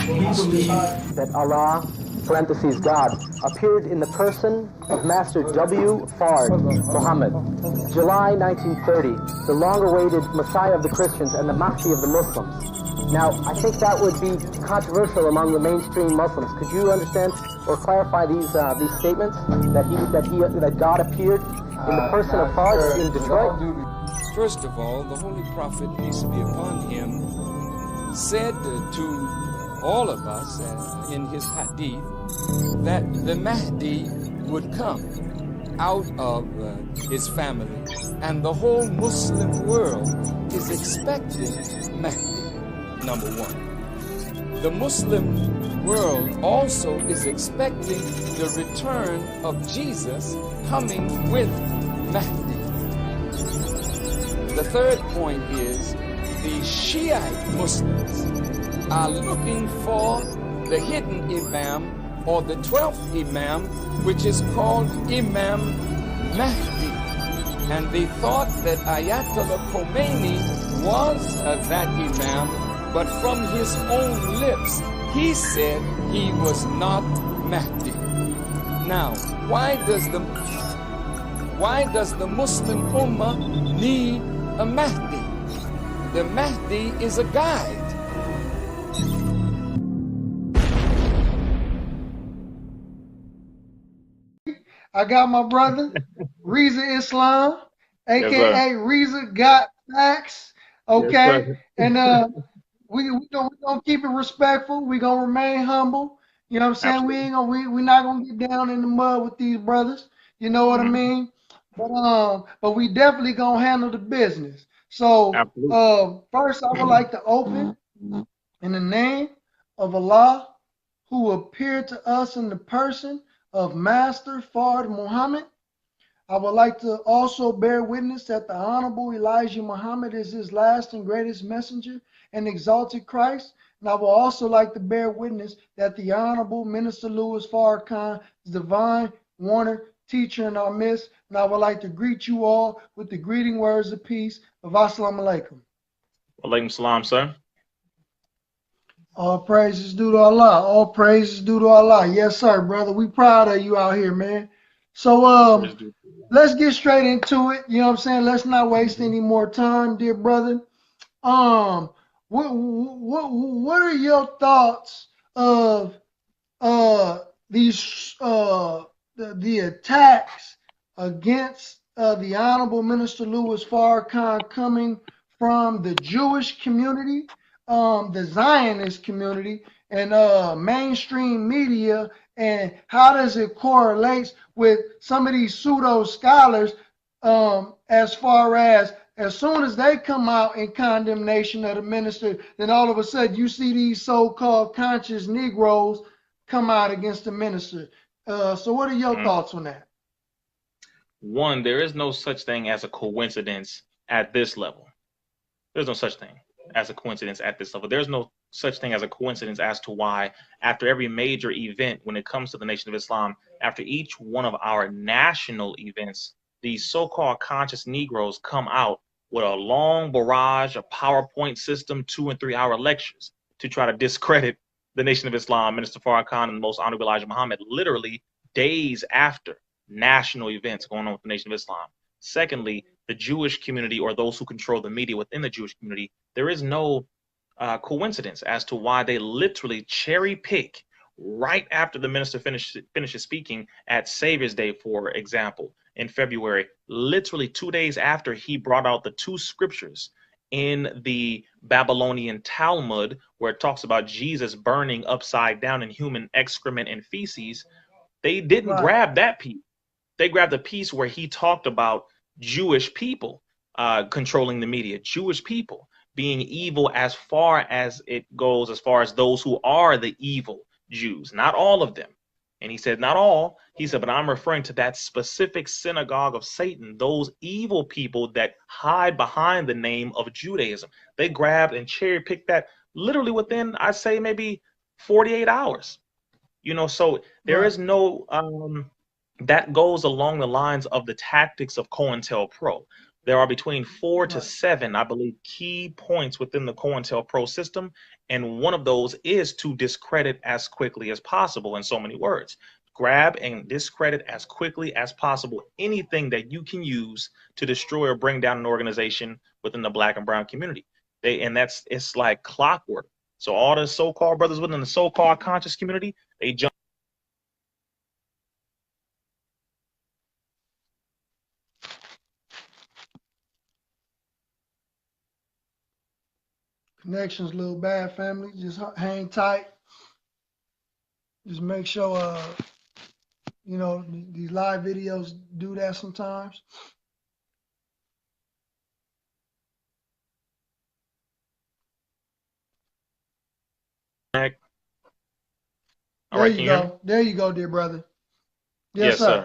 that Allah, parentheses God, appeared in the person of Master W. Fard Muhammad, July 1930, the long-awaited Messiah of the Christians and the Mahdi of the Muslims. Now, I think that would be controversial among the mainstream Muslims. Could you understand or clarify these statements that God appeared in the person of Fard in Detroit? First of all, the Holy Prophet, peace be upon him, said to all of us in his hadith that the Mahdi would come out of his family, and the whole Muslim world is expecting Mahdi, number one. The Muslim world also is expecting the return of Jesus coming with Mahdi. The third point is the Shiite Muslims are looking for the hidden Imam or the 12th Imam, which is called Imam Mahdi. And they thought that Ayatollah Khomeini was that Imam, but from his own lips, he said he was not Mahdi. Now, why does the Muslim Ummah need a Mahdi? The Mahdi is a guide. I got my brother, Reza Islam, aka Reza Got Facts. Okay. Yes, and we gonna keep it respectful. We gonna remain humble. You know what I'm saying? Absolutely. We not gonna get down in the mud with these brothers. You know what I mean? But we definitely gonna handle the business. So first I would like to open in the name of Allah, who appeared to us in the person of Master Fard Muhammad. I would like to also bear witness that the Honorable Elijah Muhammad is his last and greatest messenger and exalted Christ. And I will also like to bear witness that the Honorable Minister Louis Farrakhan is divine warner, teacher in our midst. And I would like to greet you all with the greeting words of peace of Assalamu alaikum. Walaikum salam, sir. All praises due to Allah. All praises due to Allah. Yes, sir, brother. We proud of you out here, man. So let's get straight into it. You know what I'm saying? Let's not waste any more time, dear brother. What are your thoughts of these the attacks against the Honorable Minister Louis Farrakhan coming from the Jewish community, the Zionist community, and mainstream media, and how does it correlate with some of these pseudo scholars as far as soon as they come out in condemnation of the minister, then all of a sudden you see these so-called conscious Negroes come out against the minister. So what are your thoughts on that? One, there is no such thing as a coincidence at this level. There's no such thing as a coincidence at this level. There's no such thing as a coincidence as to why after every major event when it comes to the Nation of Islam, after each one of our national events, these so-called conscious Negroes come out with a long barrage of PowerPoint system, 2 and 3 hour lectures to try to discredit the Nation of Islam, Minister Farrakhan, and the Most Honorable Elijah Muhammad, literally days after national events going on with the Nation of Islam. Secondly, the Jewish community, or those who control the media within the Jewish community, there is no coincidence as to why they literally cherry pick right after the minister finishes speaking at Savior's Day, for example, in February, literally 2 days after he brought out the 2 scriptures in the Babylonian Talmud, where it talks about Jesus burning upside down in human excrement and feces. They didn't grab that piece. They grabbed the piece where he talked about Jewish people controlling the media, Jewish people being evil as far as it goes, as far as those who are the evil Jews, not all of them. And he said, not all. He said, but I'm referring to that specific synagogue of Satan, those evil people that hide behind the name of Judaism. They grabbed and cherry picked that literally within, I'd say, maybe 48 hours. You know, so there is no, that goes along the lines of the tactics of COINTELPRO. There are between 4 to 7, I believe, key points within the COINTELPRO system, and one of those is to discredit as quickly as possible. In so many words, grab and discredit as quickly as possible anything that you can use to destroy or bring down an organization within the Black and brown community. It's like clockwork. So all the so-called brothers within the so-called conscious community, they jump. Connection's a little bad, family. Just hang tight. Just make sure, you know, these live videos do that sometimes. All There right, you can you hear me? go. There you go, dear brother. Yes, sir.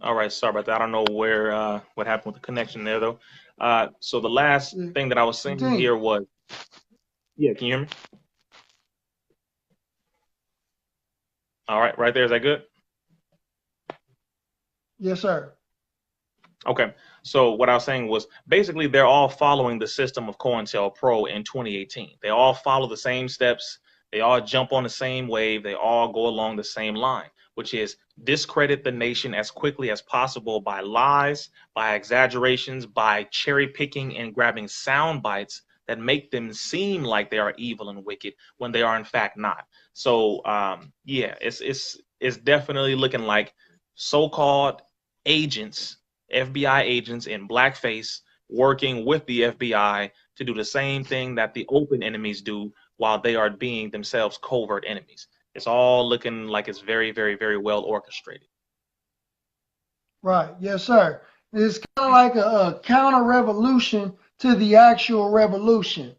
All right, sorry about that. I don't know where what happened with the connection there though. So the last thing that I was saying here was, yeah, can you hear me? All right, right there, is that good? Yes, sir. Okay, so what I was saying was basically they're all following the system of COINTELPRO in 2018. They all follow the same steps. They all jump on the same wave. They all go along the same line, which is discredit the nation as quickly as possible by lies, by exaggerations, by cherry picking and grabbing sound bites that make them seem like they are evil and wicked when they are in fact not. So yeah, it's definitely looking like so-called agents, FBI agents in blackface working with the FBI to do the same thing that the open enemies do while they are being themselves covert enemies. It's all looking like it's very, very, very well orchestrated. Right. Yes, sir. It's kind of like a counter revolution to the actual revolution.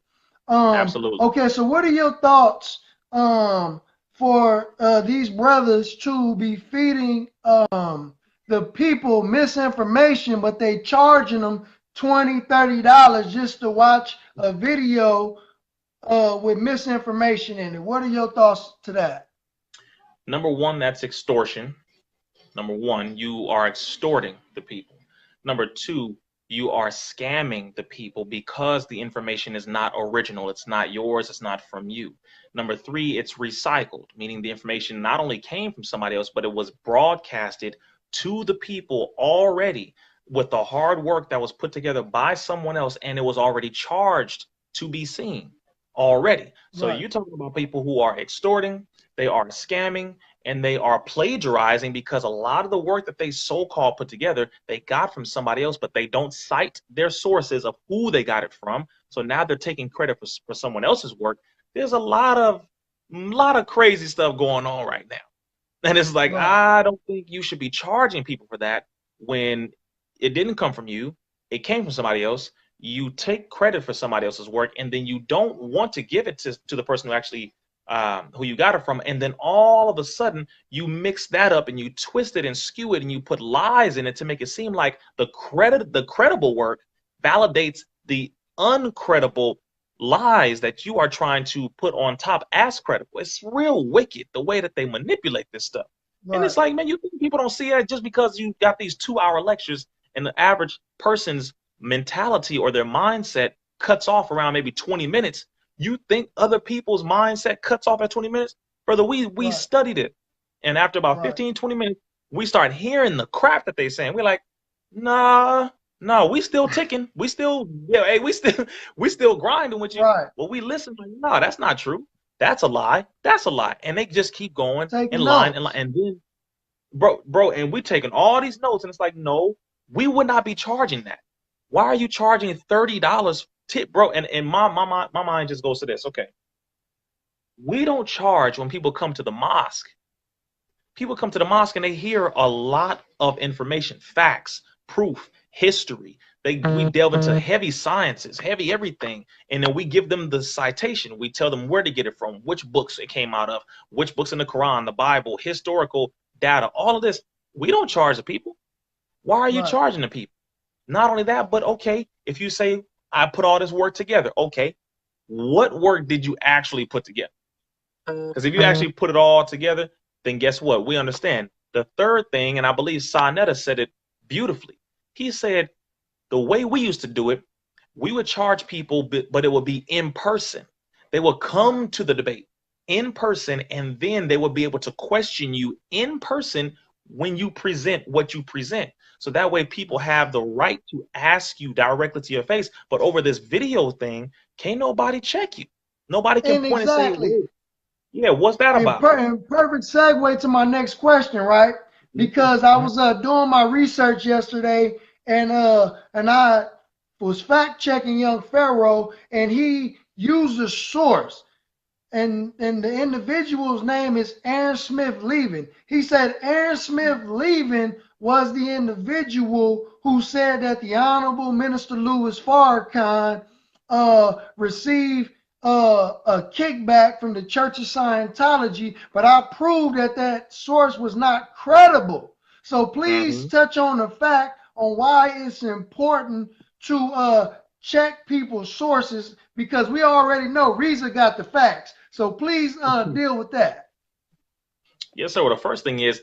Absolutely. Okay, so what are your thoughts for these brothers to be feeding the people misinformation, but they charging them $20, $30 just to watch a video with misinformation in it? What are your thoughts to that? Number one, that's extortion. Number one, you are extorting the people. Number two, you are scamming the people because the information is not original. It's not yours. It's not from you. Number three, it's recycled, meaning the information not only came from somebody else, but it was broadcasted to the people already with the hard work that was put together by someone else, and it was already charged to be seen already. So Right. you're talking about people who are extorting, they are scamming, and they are plagiarizing because a lot of the work that they so-called put together, they got from somebody else, but they don't cite their sources of who they got it from. So now they're taking credit for someone else's work. There's a lot of crazy stuff going on right now. And it's like, I don't think you should be charging people for that when it didn't come from you. It came from somebody else. You take credit for somebody else's work, and then you don't want to give it to the person who actually who you got it from, and then all of a sudden you mix that up and you twist it and skew it and you put lies in it to make it seem like the credible work validates the uncredible lies that you are trying to put on top as credible. It's real wicked the way that they manipulate this stuff. Right. And it's like, man, you think people don't see it just because you got these 2-hour lectures and the average person's mentality or their mindset cuts off around maybe 20 minutes. You think other people's mindset cuts off at 20 minutes? Brother, we studied it. And after about 15, 20 minutes, we start hearing the crap that they're saying. We're like, nah, no, we still ticking. We still, yeah, hey, we still grinding with you. Right. Well, we listen, like, no, that's not true. That's a lie. That's a lie. And they just keep going and lying and lying. And then, bro, and we taking all these notes, and it's like, no, we would not be charging that. Why are you charging $30 tip, bro? And my mind just goes to this. Okay, we don't charge when people come to the mosque. People come to the mosque and they hear a lot of information, facts, proof, history. We delve into heavy sciences, heavy everything, and then we give them the citation. We tell them where to get it from, which books it came out of, which books in the Quran, the Bible, historical data, all of this. We don't charge the people. Why are you charging the people? Not only that, but okay, if you say, I put all this work together, okay, what work did you actually put together? Because if you actually put it all together, then guess what? We understand. The third thing, and I believe Sa Netta said it beautifully. He said, The way we used to do it, we would charge people, but it would be in person. They would come to the debate in person, and then they would be able to question you in person when you present what you present. So that way people have the right to ask you directly to your face. But over this video thing, can't nobody check you. Nobody can point and say, yeah, what's that about? And perfect segue to my next question, right? Because I was doing my research yesterday, and I was fact checking young Pharoah, and he used a source, and the individual's name is Aaron Smith Levin. He said Aaron Smith Levin was the individual who said that the Honorable Minister Louis Farrakhan received a kickback from the Church of Scientology, but I proved that that source was not credible. So please touch on the fact on why it's important to check people's sources, because we already know Reza got the facts. So please deal with that. Yes, sir. Well, the first thing is,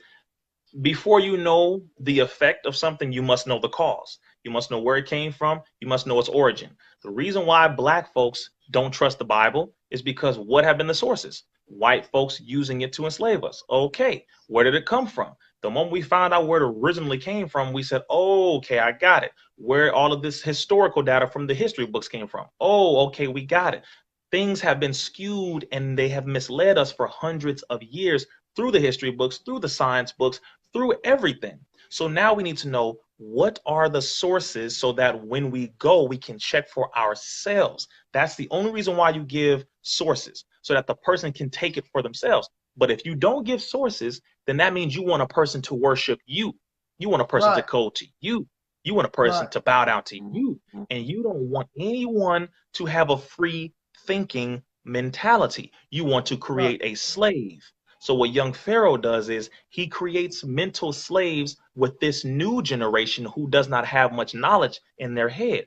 before you know the effect of something, you must know the cause. You must know where it came from. You must know its origin. The reason why black folks don't trust the Bible is because what have been the sources? White folks using it to enslave us. Okay, where did it come from? The moment we found out where it originally came from, we said, oh, okay, I got it. Where all of this historical data from the history books came from. Oh, okay, we got it. Things have been skewed and they have misled us for hundreds of years through the history books, through the science books, through everything. So now we need to know what are the sources so that when we go, we can check for ourselves. That's the only reason why you give sources, so that the person can take it for themselves. But if you don't give sources, then that means you want a person to worship you. You want a person to go to you. You want a person to bow down to you. And you don't want anyone to have a free thinking mentality. You want to create a slave. So what young Pharoah does is he creates mental slaves with this new generation who does not have much knowledge in their head.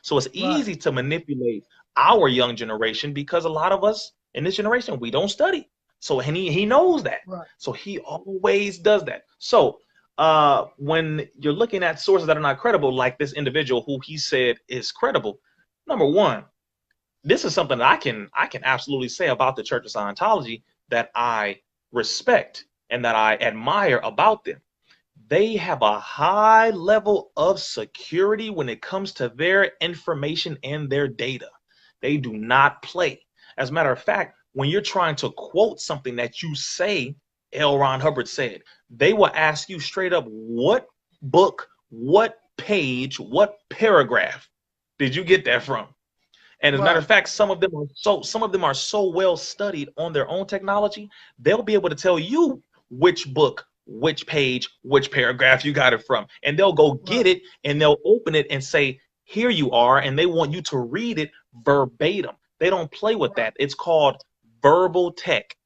So it's easy to manipulate our young generation because a lot of us in this generation, we don't study. So and he knows that. So he always does that. So when you're looking at sources that are not credible, like this individual who he said is credible, number one, this is something that I can absolutely say about the Church of Scientology that I respect and that I admire about them. They have a high level of security when it comes to their information and their data. They do not play. As a matter of fact, when you're trying to quote something that you say L. Ron Hubbard said, they will ask you straight up, what book, what page, what paragraph did you get that from? And as a matter of fact, some of them are so well studied on their own technology, they'll be able to tell you which book, which page, which paragraph you got it from. And they'll go get it and they'll open it and say, here you are. And they want you to read it verbatim. They don't play with that. It's called verbal tech.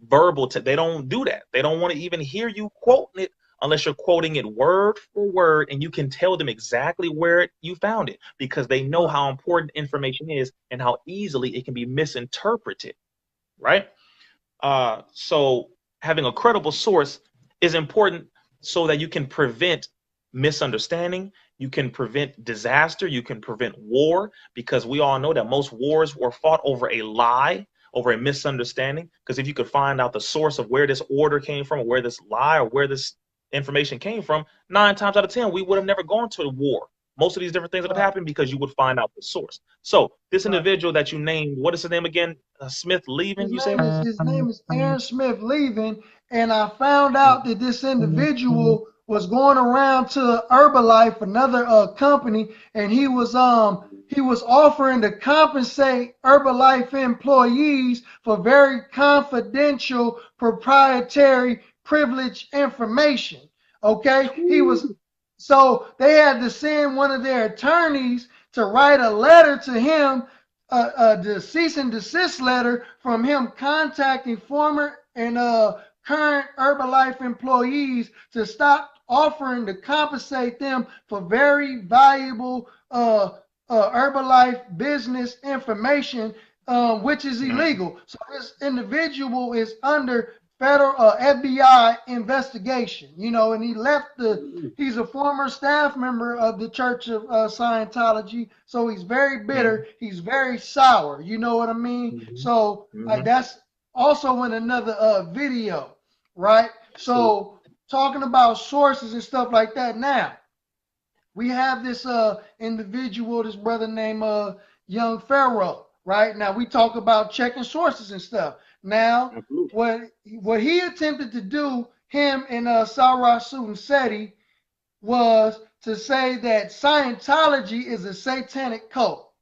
Verbal tech. They don't do that. They don't want to even hear you quoting it unless you're quoting it word for word, and you can tell them exactly where you found it, because they know how important information is and how easily it can be misinterpreted, right? So having a credible source is important so that you can prevent misunderstanding, you can prevent disaster, you can prevent war, because we all know that most wars were fought over a lie, over a misunderstanding. Because if you could find out the source of where this order came from, or where this lie or where this information came from, 9 times out of 10 we would have never gone to a war. Most of these different things would have happened because you would find out the source. So this individual that you named, what is his name again? Smith Levin, his name is Aaron Smith Levin, and I found out that this individual was going around to Herbalife, another company, and he was offering to compensate Herbalife employees for very confidential, proprietary, privileged information. Okay, so they had to send one of their attorneys to write a letter to him, the cease and desist letter from him contacting former and current Herbalife employees to stop offering to compensate them for very valuable Herbalife business information, which is illegal. So this individual is under federal FBI investigation, you know, and he left he's a former staff member of the Church of Scientology, so he's very bitter, he's very sour, you know what I mean? So that's also in another video, right? So talking about sources and stuff like that. Now we have this individual, this brother named young Pharoah, right? Now we talk about checking sources and stuff. Now what he attempted to do, him and Sara, Suten, SEti, was to say that Scientology is a satanic cult.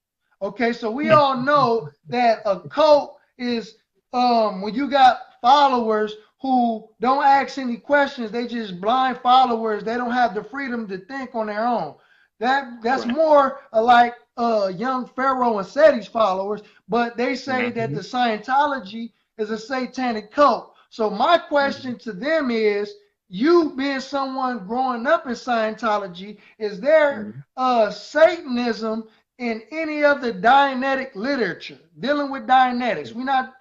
Okay, so we all know that a cult is when you got followers who don't ask any questions, they just blind followers. They don't have the freedom to think on their own. That's more like young Pharoah and SETI's followers, but they say that the Scientology is a satanic cult. So my question to them is, you being someone growing up in Scientology, is there Satanism in any of the Dianetic literature dealing with Dianetics? We're not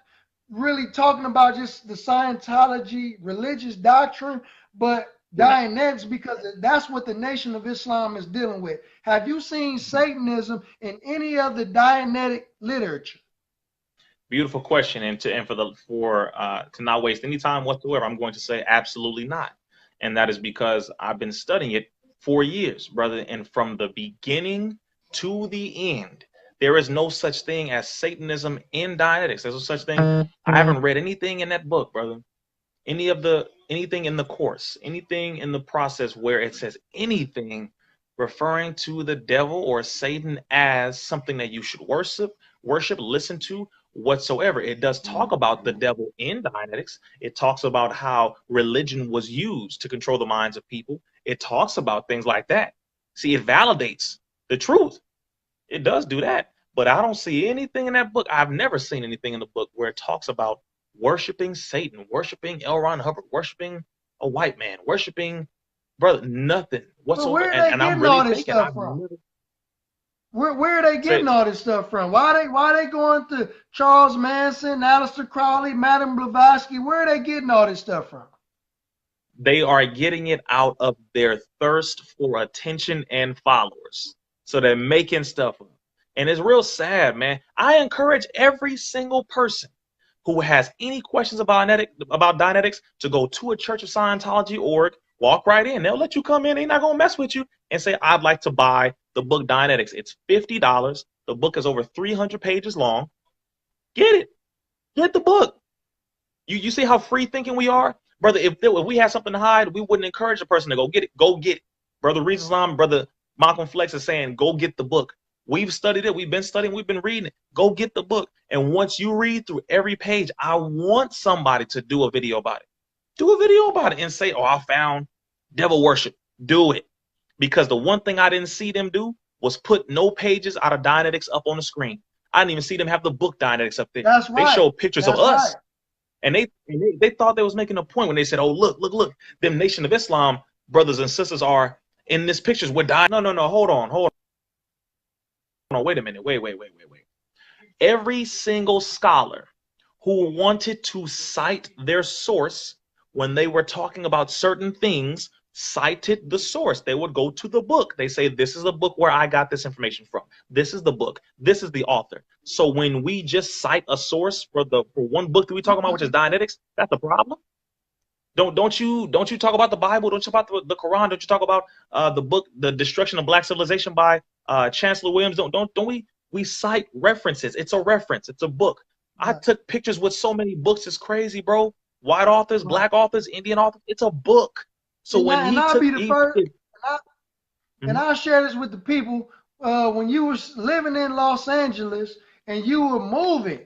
really talking about just the Scientology religious doctrine, but Dianetics, because that's what the Nation of Islam is dealing with. Have you seen Satanism in any of the Dianetic literature? Beautiful question, and to not waste any time whatsoever, I'm going to say absolutely not, and that is because I've been studying it for years, brother, and from the beginning to the end, there is no such thing as Satanism in Dianetics. There's no such thing. I haven't read anything in that book, brother. Anything in the course, anything in the process where it says anything referring to the devil or Satan as something that you should worship, listen to whatsoever. It does talk about the devil in Dianetics. It talks about how religion was used to control the minds of people. It talks about things like that. See, it validates the truth. It does do that. But I don't see anything in that book. I've never seen anything in the book where it talks about worshiping Satan, worshiping L. Ron Hubbard, worshiping a white man, worshiping, brother, nothing whatsoever. Where are they getting all this stuff from? Where are they getting all this stuff from? Why are they going to Charles Manson, Aleister Crowley, Madame Blavatsky? Where are they getting all this stuff from? They are getting it out of their thirst for attention and followers. So they're making stuff up. And it's real sad, man. I encourage every single person who has any questions about Dianetics to go to a Church of Scientology org, walk right in. They'll let you come in. They're not going to mess with you and say, I'd like to buy the book Dianetics. It's $50. The book is over 300 pages long. Get it. Get the book. You see how free thinking we are? Brother, if we had something to hide, we wouldn't encourage a person to go get it. Go get it. Brother Reese Islam, Brother Malcolm Flex is saying, go get the book. We've studied it. We've been studying. We've been reading it. Go get the book. And once you read through every page, I want somebody to do a video about it. Do a video about it and say, oh, I found devil worship. Do it. Because the one thing I didn't see them do was put no pages out of Dianetics up on the screen. I didn't even see them have the book Dianetics up there. That's right. They showed pictures of us. Right. And they thought they was making a point when they said, oh, look, them Nation of Islam brothers and sisters are in this pictures. We're dying. No, hold on. Wait a minute. Wait. Every single scholar who wanted to cite their source when they were talking about certain things cited the source. They would go to the book. They say, this is the book where I got this information from. This is the book. This is the author. So when we just cite a source for one book that we talk about, which is Dianetics, that's the problem. Don't you talk about the Bible? Don't you talk about the Quran? Don't you talk about the book, The Destruction of Black Civilization by Chancellor Williams? Don't we cite references? It's a reference. It's a book. I took pictures with so many books. It's crazy, bro. White authors, black authors, Indian authors. It's a book. So and I'll share this with the people. When you was living in Los Angeles and you were moving,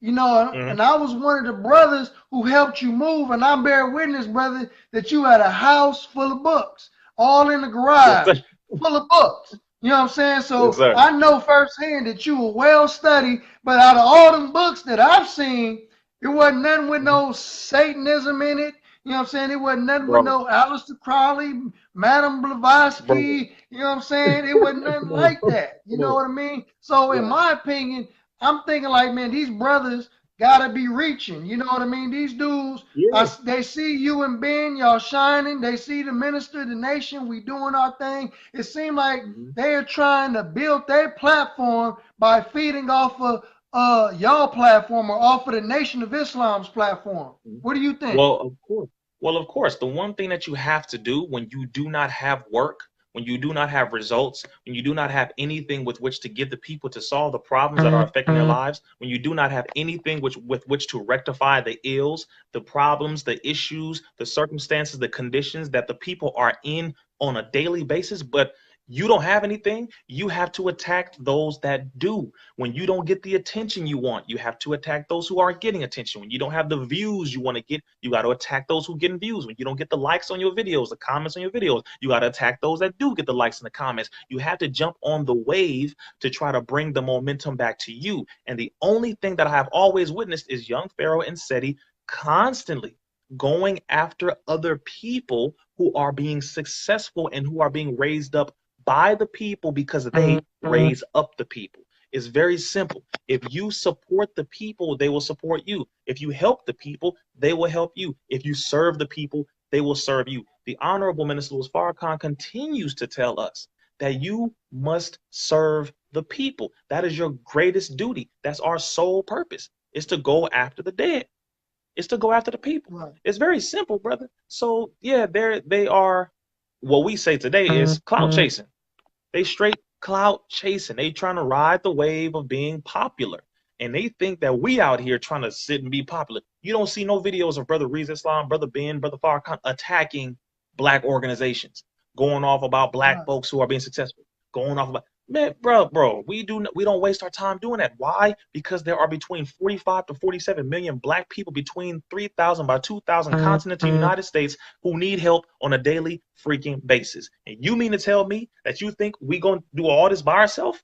you know, and I was one of the brothers who helped you move, and I bear witness, brother, that you had a house full of books, all in the garage, full of books. You know what I'm saying? So yes, I know firsthand that you were well studied, but out of all them books that I've seen, it wasn't nothing with no Satanism in it. You know what I'm saying? It wasn't nothing with no Aleister Crowley, Madame Blavatsky. You know what I'm saying? It wasn't nothing like that. You know what I mean? So in my opinion, I'm thinking like, man, these brothers, gotta be reaching. You know what I mean? These dudes, they see you and Ben, y'all shining. They see the minister, the nation, we doing our thing. It seemed like they are trying to build their platform by feeding off of y'all platform or off of the Nation of Islam's platform. What do you think? Well, of course. Well, of course, the one thing that you have to do when you do not have work, when you do not have results, when you do not have anything with which to give the people to solve the problems that are affecting their lives, when you do not have anything with which to rectify the ills, the problems, the issues, the circumstances, the conditions that the people are in on a daily basis, but you don't have anything, you have to attack those that do. When you don't get the attention you want, you have to attack those who are getting attention. When you don't have the views you want to get, you got to attack those who are getting views. When you don't get the likes on your videos, the comments on your videos, you got to attack those that do get the likes and the comments. You have to jump on the wave to try to bring the momentum back to you. And the only thing that I have always witnessed is young Pharoah and SEti constantly going after other people who are being successful and who are being raised up by the people because they raise up the people. It's very simple. If you support the people, they will support you. If you help the people, they will help you. If you serve the people, they will serve you. The Honorable Minister Farrakhan continues to tell us that you must serve the people. That is your greatest duty. That's our sole purpose, is to go after the dead. It's to go after the people. Right. It's very simple, brother. So yeah, they are, what we say today is clout chasing. They straight clout chasing. They trying to ride the wave of being popular. And they think that we out here trying to sit and be popular. You don't see no videos of Brother Riza Islam, Brother Ben, Brother Farrakhan attacking black organizations, going off about black folks who are being successful, going off about, man, bro, we don't waste our time doing that. Why? Because there are between 45 to 47 million black people between 3,000 by 2,000 continental United States who need help on a daily freaking basis. And you mean to tell me that you think we gonna do all this by ourselves?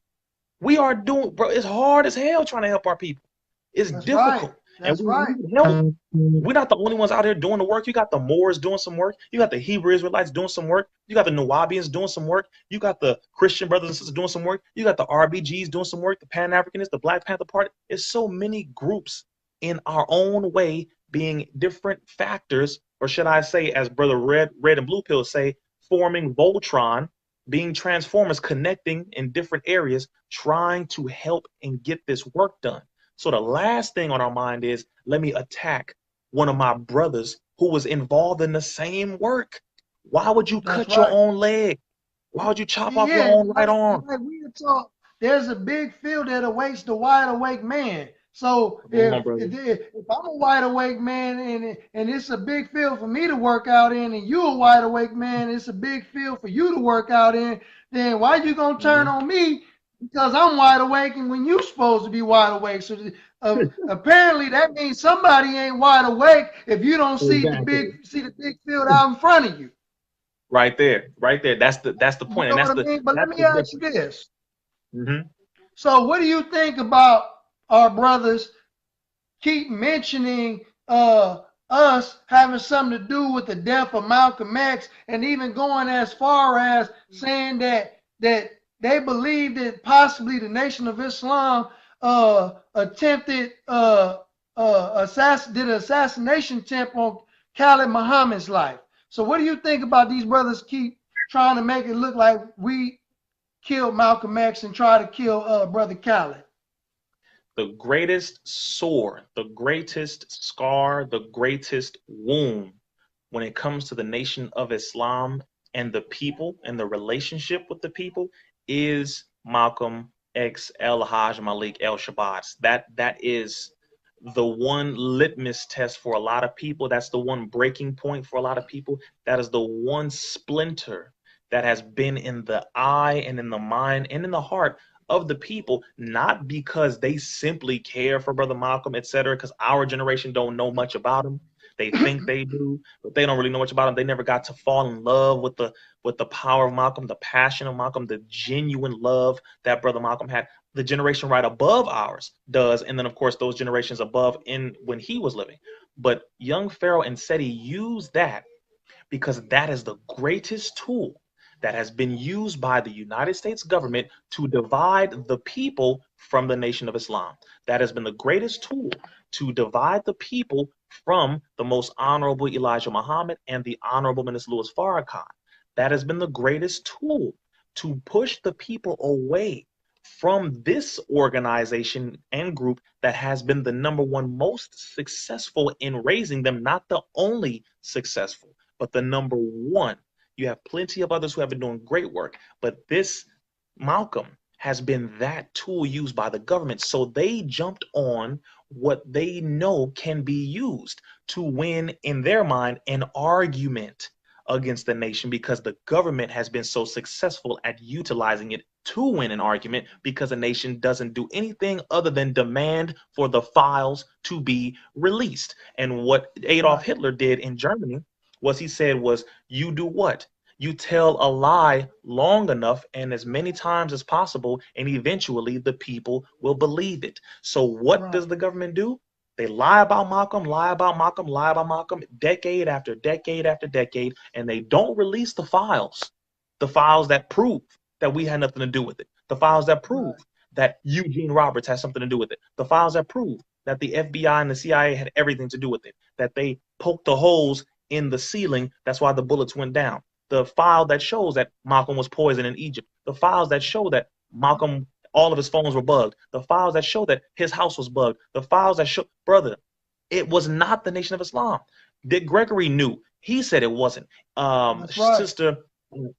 We are doing, bro. It's hard as hell trying to help our people. It's difficult. Right. That's right. Help. We're not the only ones out here doing the work. You got the Moors doing some work. You got the Hebrew Israelites doing some work. You got the Nuwabians doing some work. You got the Christian brothers and sisters doing some work. You got the RBGs doing some work, the Pan-Africanists, the Black Panther Party. It's so many groups in our own way being different factors, or should I say, as Brother Red and Blue Pill say, forming Voltron, being transformers, connecting in different areas, trying to help and get this work done. So the last thing on our mind is, let me attack one of my brothers who was involved in the same work. Why would you cut your own leg? Why would you chop off your own right arm? Like we talk, there's a big field that awaits the wide awake man. So if I'm a wide awake man and it's a big field for me to work out in, and you a wide awake man, it's a big field for you to work out in, then why you gonna turn on me because I'm wide awake and when you supposed to be wide awake? So apparently that means somebody ain't wide awake if you don't see the big field out in front of you. Right there. That's the point. You know what I mean? But let me ask you this. So what do you think about our brothers keep mentioning us having something to do with the death of Malcolm X, and even going as far as saying that they believe that possibly the Nation of Islam attempted did an assassination attempt on Khalid Muhammad's life? So what do you think about these brothers keep trying to make it look like we killed Malcolm X and try to kill Brother Khalid? The greatest sore, the greatest scar, the greatest wound when it comes to the Nation of Islam and the people and the relationship with the people is Malcolm X El-Hajj Malik El-Shabazz. That is the one litmus test for a lot of people. That's the one breaking point for a lot of people. That is the one splinter that has been in the eye and in the mind and in the heart of the people, not because they simply care for Brother Malcolm, etc., because our generation don't know much about him. They think they do, but they don't really know much about him. They never got to fall in love with the power of Malcolm, the passion of Malcolm, the genuine love that Brother Malcolm had. The generation right above ours does, and then of course those generations above in when he was living. But young Pharoah and SEti use that because that is the greatest tool that has been used by the United States government to divide the people from the Nation of Islam. That has been the greatest tool to divide the people from the most honorable Elijah Muhammad and the honorable Minister Louis Farrakhan. That has been the greatest tool to push the people away from this organization and group that has been the #1 most successful in raising them, not the only successful, but the #1. You have plenty of others who have been doing great work, but this Malcolm has been that tool used by the government. So they jumped on what they know can be used to win, in their mind, an argument against the nation, because the government has been so successful at utilizing it to win an argument, because the nation doesn't do anything other than demand for the files to be released. And what Adolf Hitler did in Germany was he said was, you do what? You tell a lie long enough and as many times as possible, and eventually the people will believe it. So what does the government do? They lie about Malcolm, lie about Malcolm, lie about Malcolm, decade after decade after decade, and they don't release the files that prove that we had nothing to do with it, the files that prove that Eugene Roberts has something to do with it, the files that prove that the FBI and the CIA had everything to do with it, that they poked the holes in the ceiling, that's why the bullets went down, the file that shows that Malcolm was poisoned in Egypt, the files that show that Malcolm, all of his phones were bugged, the files that show that his house was bugged, the files that show, brother, it was not the Nation of Islam. Dick Gregory knew. He said it wasn't. Sister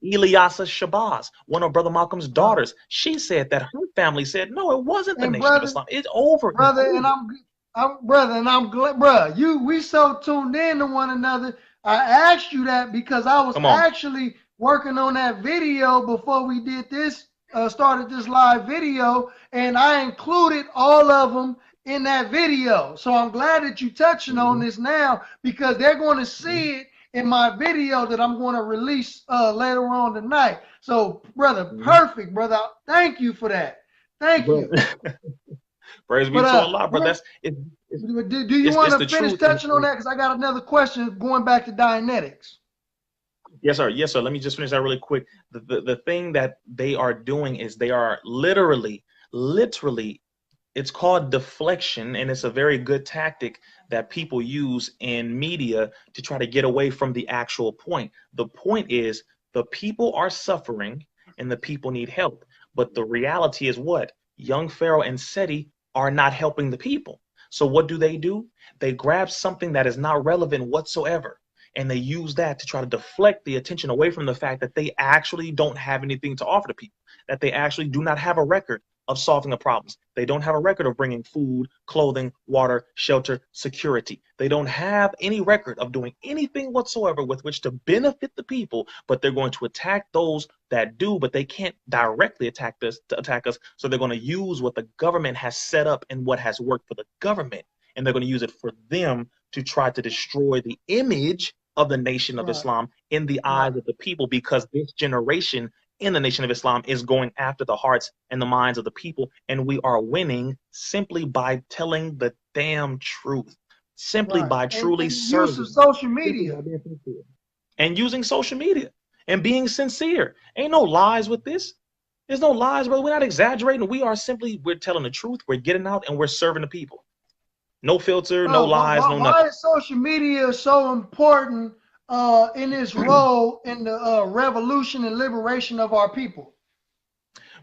Ilyasa Shabazz, one of Brother Malcolm's daughters, she said that her family said, no, it wasn't the Nation of Islam. It's over. Brother, and I'm glad, bro. We so tuned in to one another. I asked you that because I was actually working on that video before we did this, started this live video, and I included all of them in that video. So I'm glad that you touching on this now, because they're going to see it in my video that I'm going to release later on tonight. So, brother, perfect, brother. Thank you for that. Thank you. Praise be to Allah, brother. Do you want to finish touching on that? Because I got another question going back to Dianetics. Yes, sir. Yes, sir. Let me just finish that really quick. The thing that they are doing is they are literally, it's called deflection, and it's a very good tactic that people use in media to try to get away from the actual point. The point is the people are suffering and the people need help. But the reality is what? Young Pharoah and SEti are not helping the people. So what do? They grab something that is not relevant whatsoever, and they use that to try to deflect the attention away from the fact that they actually don't have anything to offer to people, that they actually do not have a record of solving the problems. They don't have a record of bringing food, clothing, water, shelter, security. They don't have any record of doing anything whatsoever with which to benefit the people, but they're going to attack those that do, but they can't directly attack us. So they're going to use what the government has set up and what has worked for the government, and they're going to use it for them to try to destroy the image of the Nation of Islam in the eyes of the people, because this generation in the Nation of Islam is going after the hearts and the minds of the people, and we are winning simply by telling the damn truth, simply by truly serving. Use of social media. And using social media and being sincere. Ain't no lies with this. There's no lies, brother. We're not exaggerating. We're telling the truth. We're getting out and we're serving the people. No filter, no lies, no nothing. Why is social media so important in its role in the revolution and liberation of our people?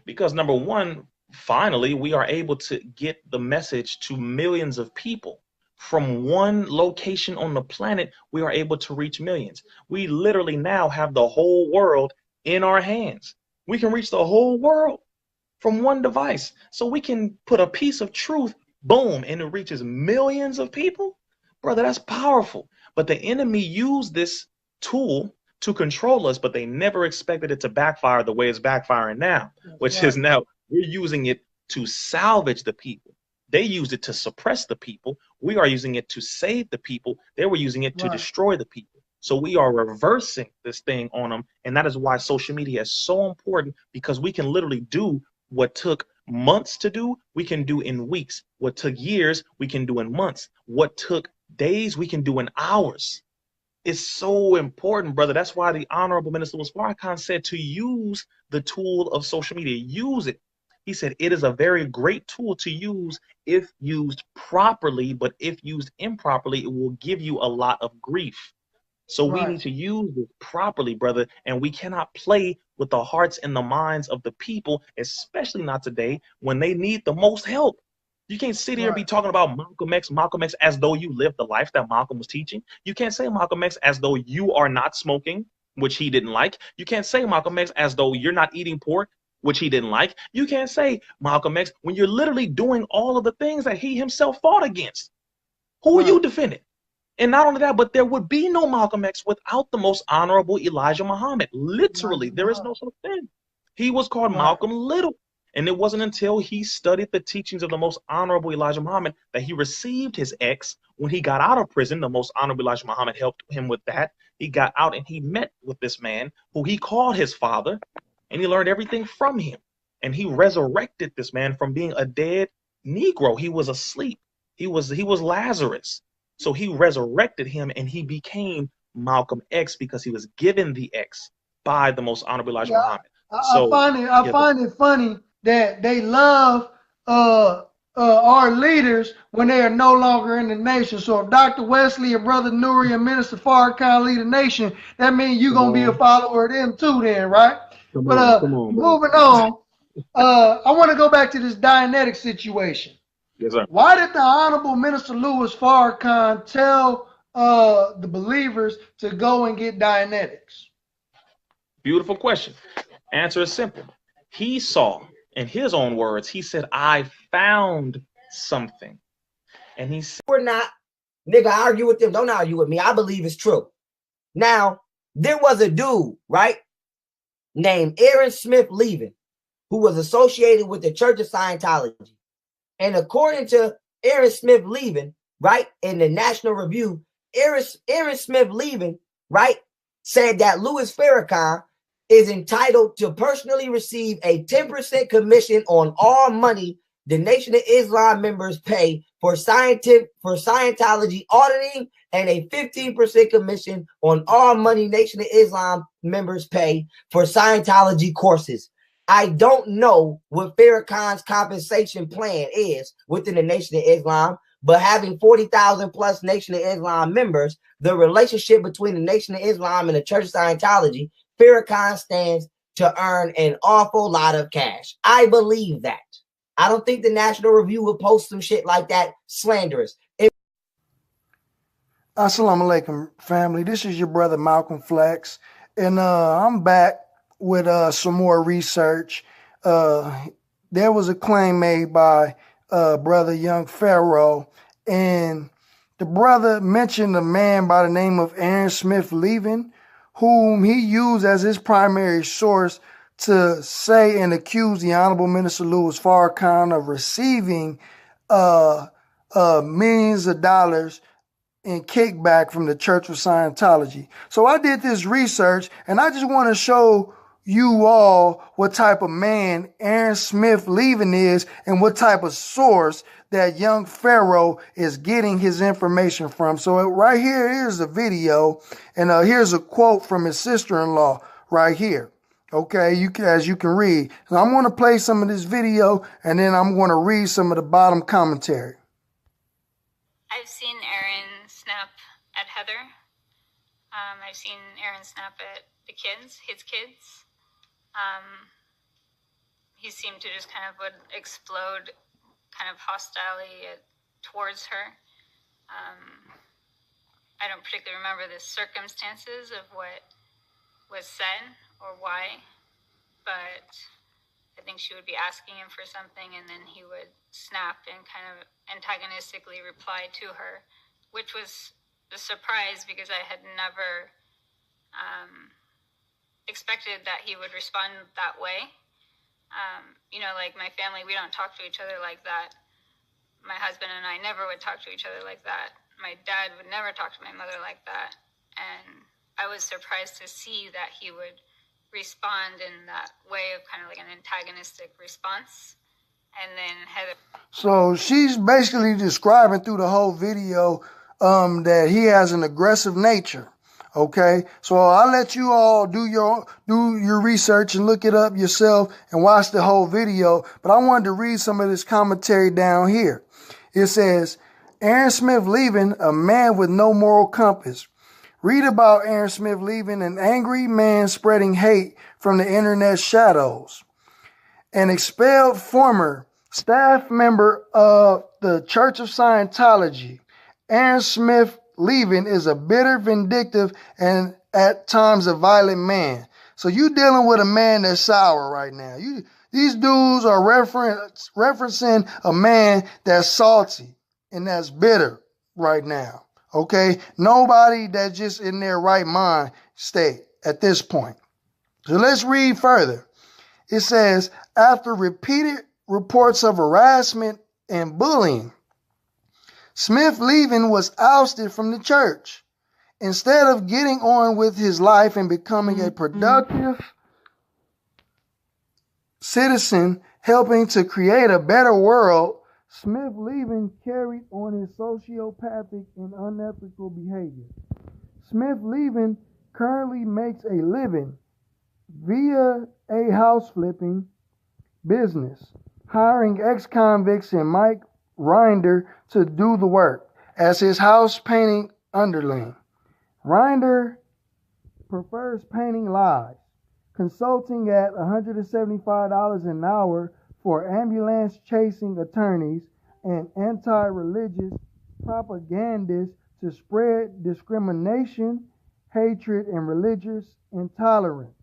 Because #1, finally, we are able to get the message to millions of people. From one location on the planet, we are able to reach millions. We literally now have the whole world in our hands. We can reach the whole world from one device. So we can put a piece of truth, boom, and it reaches millions of people. Brother, that's powerful. But the enemy used this tool to control us, but they never expected it to backfire the way it's backfiring now, which is now we're using it to salvage the people. They used it to suppress the people. We are using it to save the people. They were using it to destroy the people. So we are reversing this thing on them. And that is why social media is so important, because we can literally do what took months to do, we can do in weeks. What took years, we can do in months. What took days, we can do in hours. is so important, brother. That's why the Honorable Minister Louis Farrakhan said to use the tool of social media. Use it. He said it is a very great tool to use if used properly, but if used improperly, it will give you a lot of grief. So we need to use this properly, brother, and we cannot play with the hearts and the minds of the people, especially not today when they need the most help. You can't sit here and be talking about Malcolm X as though you lived the life that Malcolm was teaching. You can't say Malcolm X as though you are not smoking, which he didn't like. You can't say Malcolm X as though you're not eating pork, which he didn't like. You can't say Malcolm X when you're literally doing all of the things that he himself fought against. Who are you defending? And not only that, but there would be no Malcolm X without the most honorable Elijah Muhammad. Literally, there is no such thing. He was called Malcolm Little. And it wasn't until he studied the teachings of the most honorable Elijah Muhammad that he received his X when he got out of prison. The most honorable Elijah Muhammad helped him with that. He got out and he met with this man who he called his father, and he learned everything from him. And he resurrected this man from being a dead Negro. He was asleep. He was Lazarus. So he resurrected him and he became Malcolm X because he was given the X by the most honorable Elijah Muhammad. I find it funny that they love our leaders when they are no longer in the nation. So if Dr. Wesley and Brother Nuri and Minister Farrakhan lead a nation, that means you're going to be a follower of them too then, right? Moving on, I want to go back to this Dianetic situation. Yes, sir. Why did the Honorable Minister Louis Farrakhan tell the believers to go and get Dianetics? Beautiful question. Answer is simple. He saw, in his own words, he said, I found something. And he said, we're not, nigga, argue with them. Don't argue with me. I believe it's true. Now, there was a dude, right, named Aaron Smith Levin, who was associated with the Church of Scientology. And according to Aaron Smith Levin, right, in the National Review, Aaron Smith Levin, right, said that Louis Farrakhan is entitled to personally receive a 10% commission on all money the Nation of Islam members pay for Scientology auditing, and a 15% commission on all money Nation of Islam members pay for Scientology courses. I don't know what Farrakhan's compensation plan is within the Nation of Islam, but having 40,000 plus Nation of Islam members, the relationship between the Nation of Islam and the Church of Scientology, Farrakhan stands to earn an awful lot of cash. I believe that. I don't think the National Review will post some shit like that slanderous. Assalamu alaikum, family. This is your brother Malcolm Flex, and I'm back with some more research. There was a claim made by brother Young Pharoah, and the brother mentioned a man by the name of Aaron Smith Levin, whom he used as his primary source to say and accuse the Honorable Minister Louis Farrakhan of receiving millions of dollars in kickback from the Church of Scientology. So I did this research, and I just want to show you all what type of man Aaron Smith Levin is and what type of source that Young Pharoah is getting his information from. So right here is a video, and here's a quote from his sister-in-law right here. Okay, as you can read. And I'm going to play some of this video, and then I'm going to read some of the bottom commentary. I've seen Aaron snap at Heather. I've seen Aaron snap at the kids, his kids. He seemed to just kind of would explode kind of hostilely towards her. I don't particularly remember the circumstances of what was said or why, but I think she would be asking him for something, and then he would snap and kind of antagonistically reply to her, which was a surprise because I had never expected that he would respond that way. You know, like my family, we don't talk to each other like that. My husband and I never would talk to each other like that. My dad would never talk to my mother like that. And I was surprised to see that he would respond in that way of kind of like an antagonistic response. And then Heather. So she's basically describing through the whole video that he has an aggressive nature. Okay, so I'll let you all do your research and look it up yourself and watch the whole video. But I wanted to read some of this commentary down here. It says, Aaron Smith leaving, a man with no moral compass. Read about Aaron Smith leaving, an angry man spreading hate from the internet shadows. An expelled former staff member of the Church of Scientology, Aaron Smith leaving is a bitter, vindictive, and at times a violent man. So you dealing with a man that's sour right now. These dudes are referencing a man that's salty and that's bitter right now. Okay? Nobody that's just in their right mind state at this point. So let's read further. It says, after repeated reports of harassment and bullying, Smith leaving was ousted from the church. Instead of getting on with his life and becoming a productive citizen, helping to create a better world, Smith leaving carried on his sociopathic and unethical behavior. Smith leaving currently makes a living via a house flipping business, hiring ex-convicts and Mike Rinder to do the work as his house painting underling. Rinder prefers painting lives, consulting at $175 an hour for ambulance chasing attorneys and anti-religious propagandists to spread discrimination, hatred, and religious intolerance.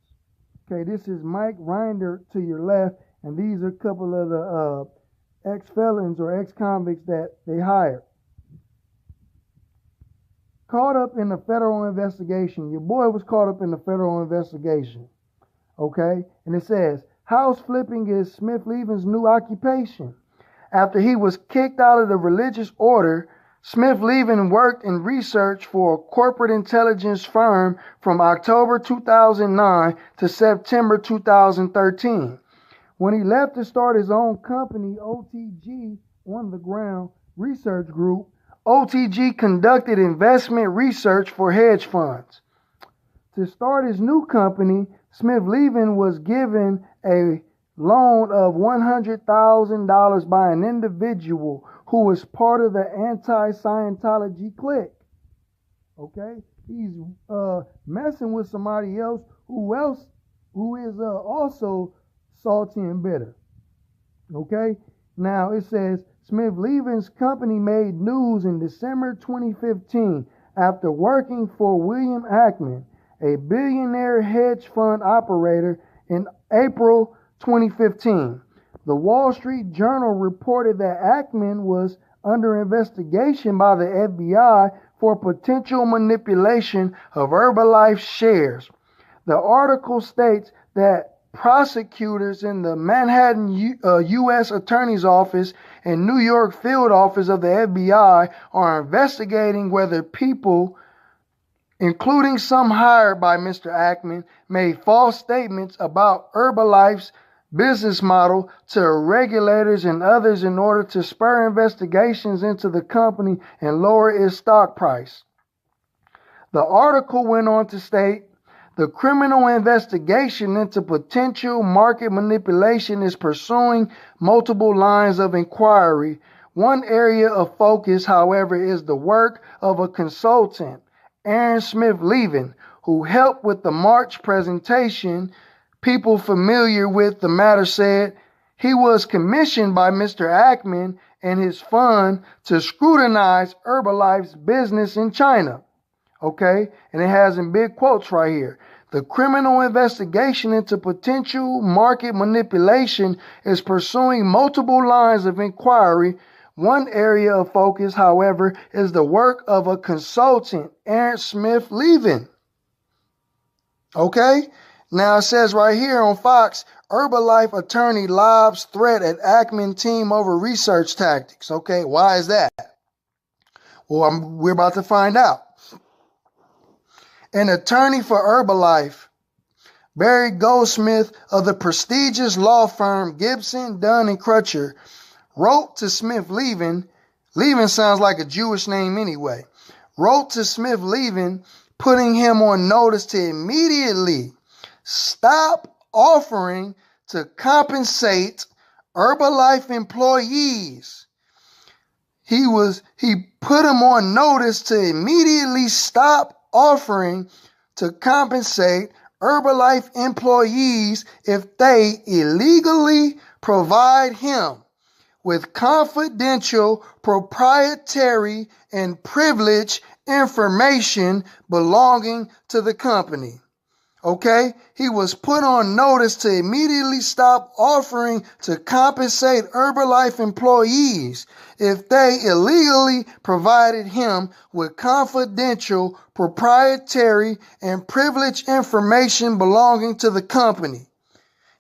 Okay, this is Mike Rinder to your left, and these are a couple of the ex-felons or ex-convicts that they hired. Caught up in the federal investigation. Your boy was caught up in the federal investigation. Okay? And it says, house flipping is Smith leaving's new occupation. After he was kicked out of the religious order, Smith leaving worked in research for a corporate intelligence firm from October 2009 to September 2013. When he left to start his own company, OTG, On the Ground Research Group, OTG conducted investment research for hedge funds. To start his new company, Smith leaving was given a loan of $100,000 by an individual who was part of the anti-Scientology clique. Okay? He's messing with somebody else who is also salty and bitter. Okay? Now it says Smith leaving's company made news in December 2015 after working for William Ackman, a billionaire hedge fund operator, in April 2015. The Wall Street Journal reported that Ackman was under investigation by the FBI for potential manipulation of Herbalife shares. The article states that prosecutors in the Manhattan U.S. Attorney's Office and New York field office of the FBI are investigating whether people, including some hired by Mr. Ackman, made false statements about Herbalife's business model to regulators and others in order to spur investigations into the company and lower its stock price. The article went on to state, the criminal investigation into potential market manipulation is pursuing multiple lines of inquiry. One area of focus, however, is the work of a consultant, Aaron Smith leaving, who helped with the March presentation. People familiar with the matter said he was commissioned by Mr. Ackman and his fund to scrutinize Herbalife's business in China. Okay? And it has in big quotes right here. The criminal investigation into potential market manipulation is pursuing multiple lines of inquiry. One area of focus, however, is the work of a consultant, Aaron Smith leaving. Okay? Now it says right here on Fox, Herbalife attorney lobs threat at Ackman team over research tactics. Okay, why is that? Well, we're about to find out. An attorney for Herbalife, Barry Goldsmith of the prestigious law firm Gibson, Dunn & Crutcher, wrote to Smith leaving sounds like a Jewish name anyway, wrote to Smith leaving putting him on notice to immediately stop offering to compensate Herbalife employees. He put him on notice to immediately stop offering to compensate Herbalife employees if they illegally provide him with confidential, proprietary, and privileged information belonging to the company. Okay? He was put on notice to immediately stop offering to compensate Herbalife employees if they illegally provided him with confidential, proprietary, and privileged information belonging to the company.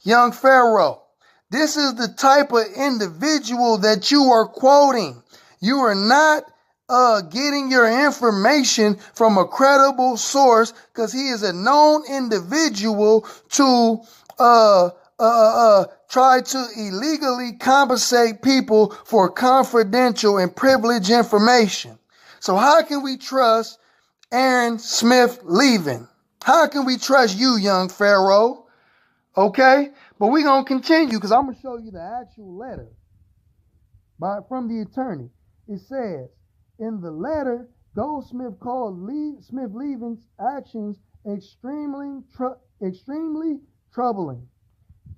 Young Pharoah, this is the type of individual that you are quoting. You are not getting your information from a credible source, because he is a known individual to try to illegally compensate people for confidential and privileged information. So how can we trust Aaron Smith leaving? How can we trust you, young Pharoah? Okay? But we're going to continue, because I'm going to show you the actual letter from the attorney. It says, in the letter, Goldsmith called Smith leaving's actions extremely troubling.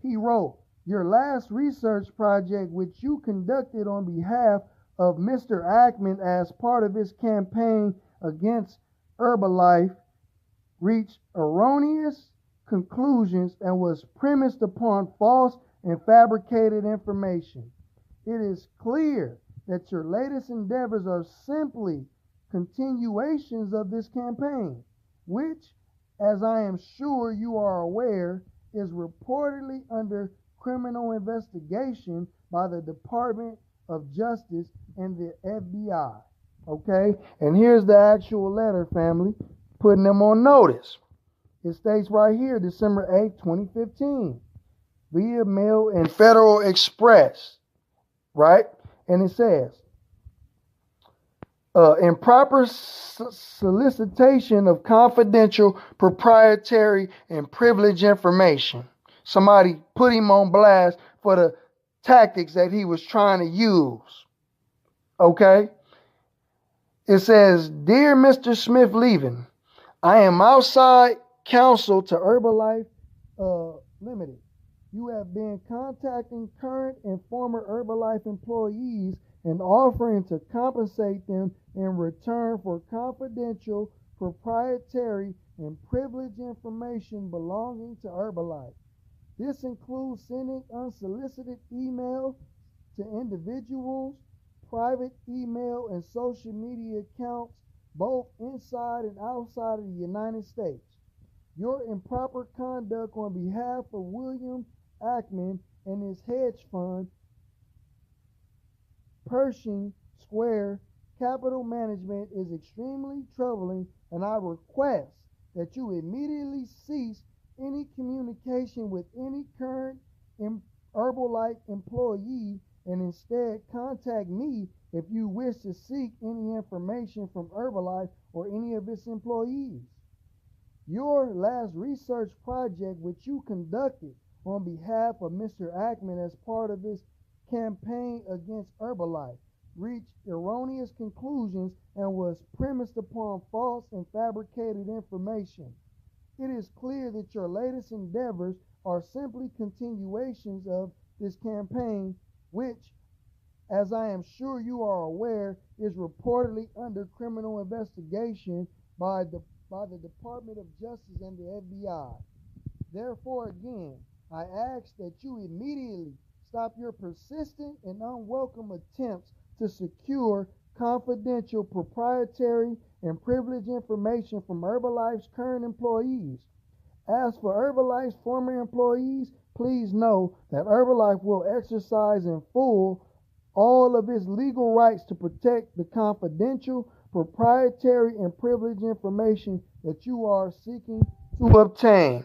He wrote, your last research project, which you conducted on behalf of Mr. Ackman as part of his campaign against Herbalife, reached erroneous conclusions and was premised upon false and fabricated information. It is clear that your latest endeavors are simply continuations of this campaign, which, as I am sure you are aware, is reportedly under criminal investigation by the Department of Justice and the FBI. Okay? And here's the actual letter, family, putting them on notice. It states right here, December 8th, 2015, via mail and Federal Express, right? And it says, improper solicitation of confidential, proprietary, and privileged information. Somebody put him on blast for the tactics that he was trying to use. Okay? It says, Dear Mr. Smith leaving, I am outside counsel to Herbalife Limited. You have been contacting current and former Herbalife employees and offering to compensate them in return for confidential, proprietary, and privileged information belonging to Herbalife. This includes sending unsolicited emails to individuals, private email and social media accounts, both inside and outside of the United States. Your improper conduct on behalf of William Ackman and his hedge fund, Pershing Square Capital Management, is extremely troubling, and I request that you immediately cease any communication with any current Herbalife employee and instead contact me if you wish to seek any information from Herbalife or any of its employees. Your last research project, which you conducted on behalf of Mr. Ackman as part of his campaign against Herbalife, reached erroneous conclusions and was premised upon false and fabricated information. It is clear that your latest endeavors are simply continuations of this campaign, which, as I am sure you are aware, is reportedly under criminal investigation by the Department of Justice and the FBI. Therefore, again, I ask that you immediately stop your persistent and unwelcome attempts to secure confidential, proprietary, and privileged information from Herbalife's current employees. As for Herbalife's former employees, please know that Herbalife will exercise in full all of its legal rights to protect the confidential, proprietary, and privileged information that you are seeking to obtain.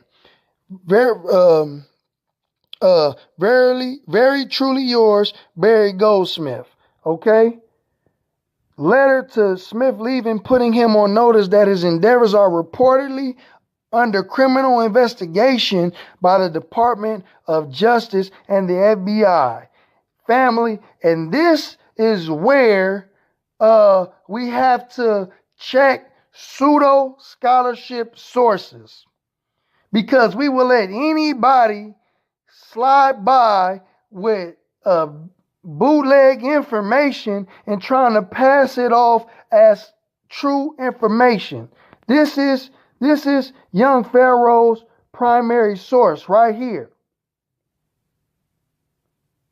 Verily, very truly yours, Barry Goldsmith. Okay? letter to Smith-Levin putting him on notice that his endeavors are reportedly under criminal investigation by the Department of Justice and the FBI. Family, and this is where we have to check pseudo scholarship sources, because we will let anybody slide by with bootleg information and trying to pass it off as true information. This is young Pharaoh's primary source right here.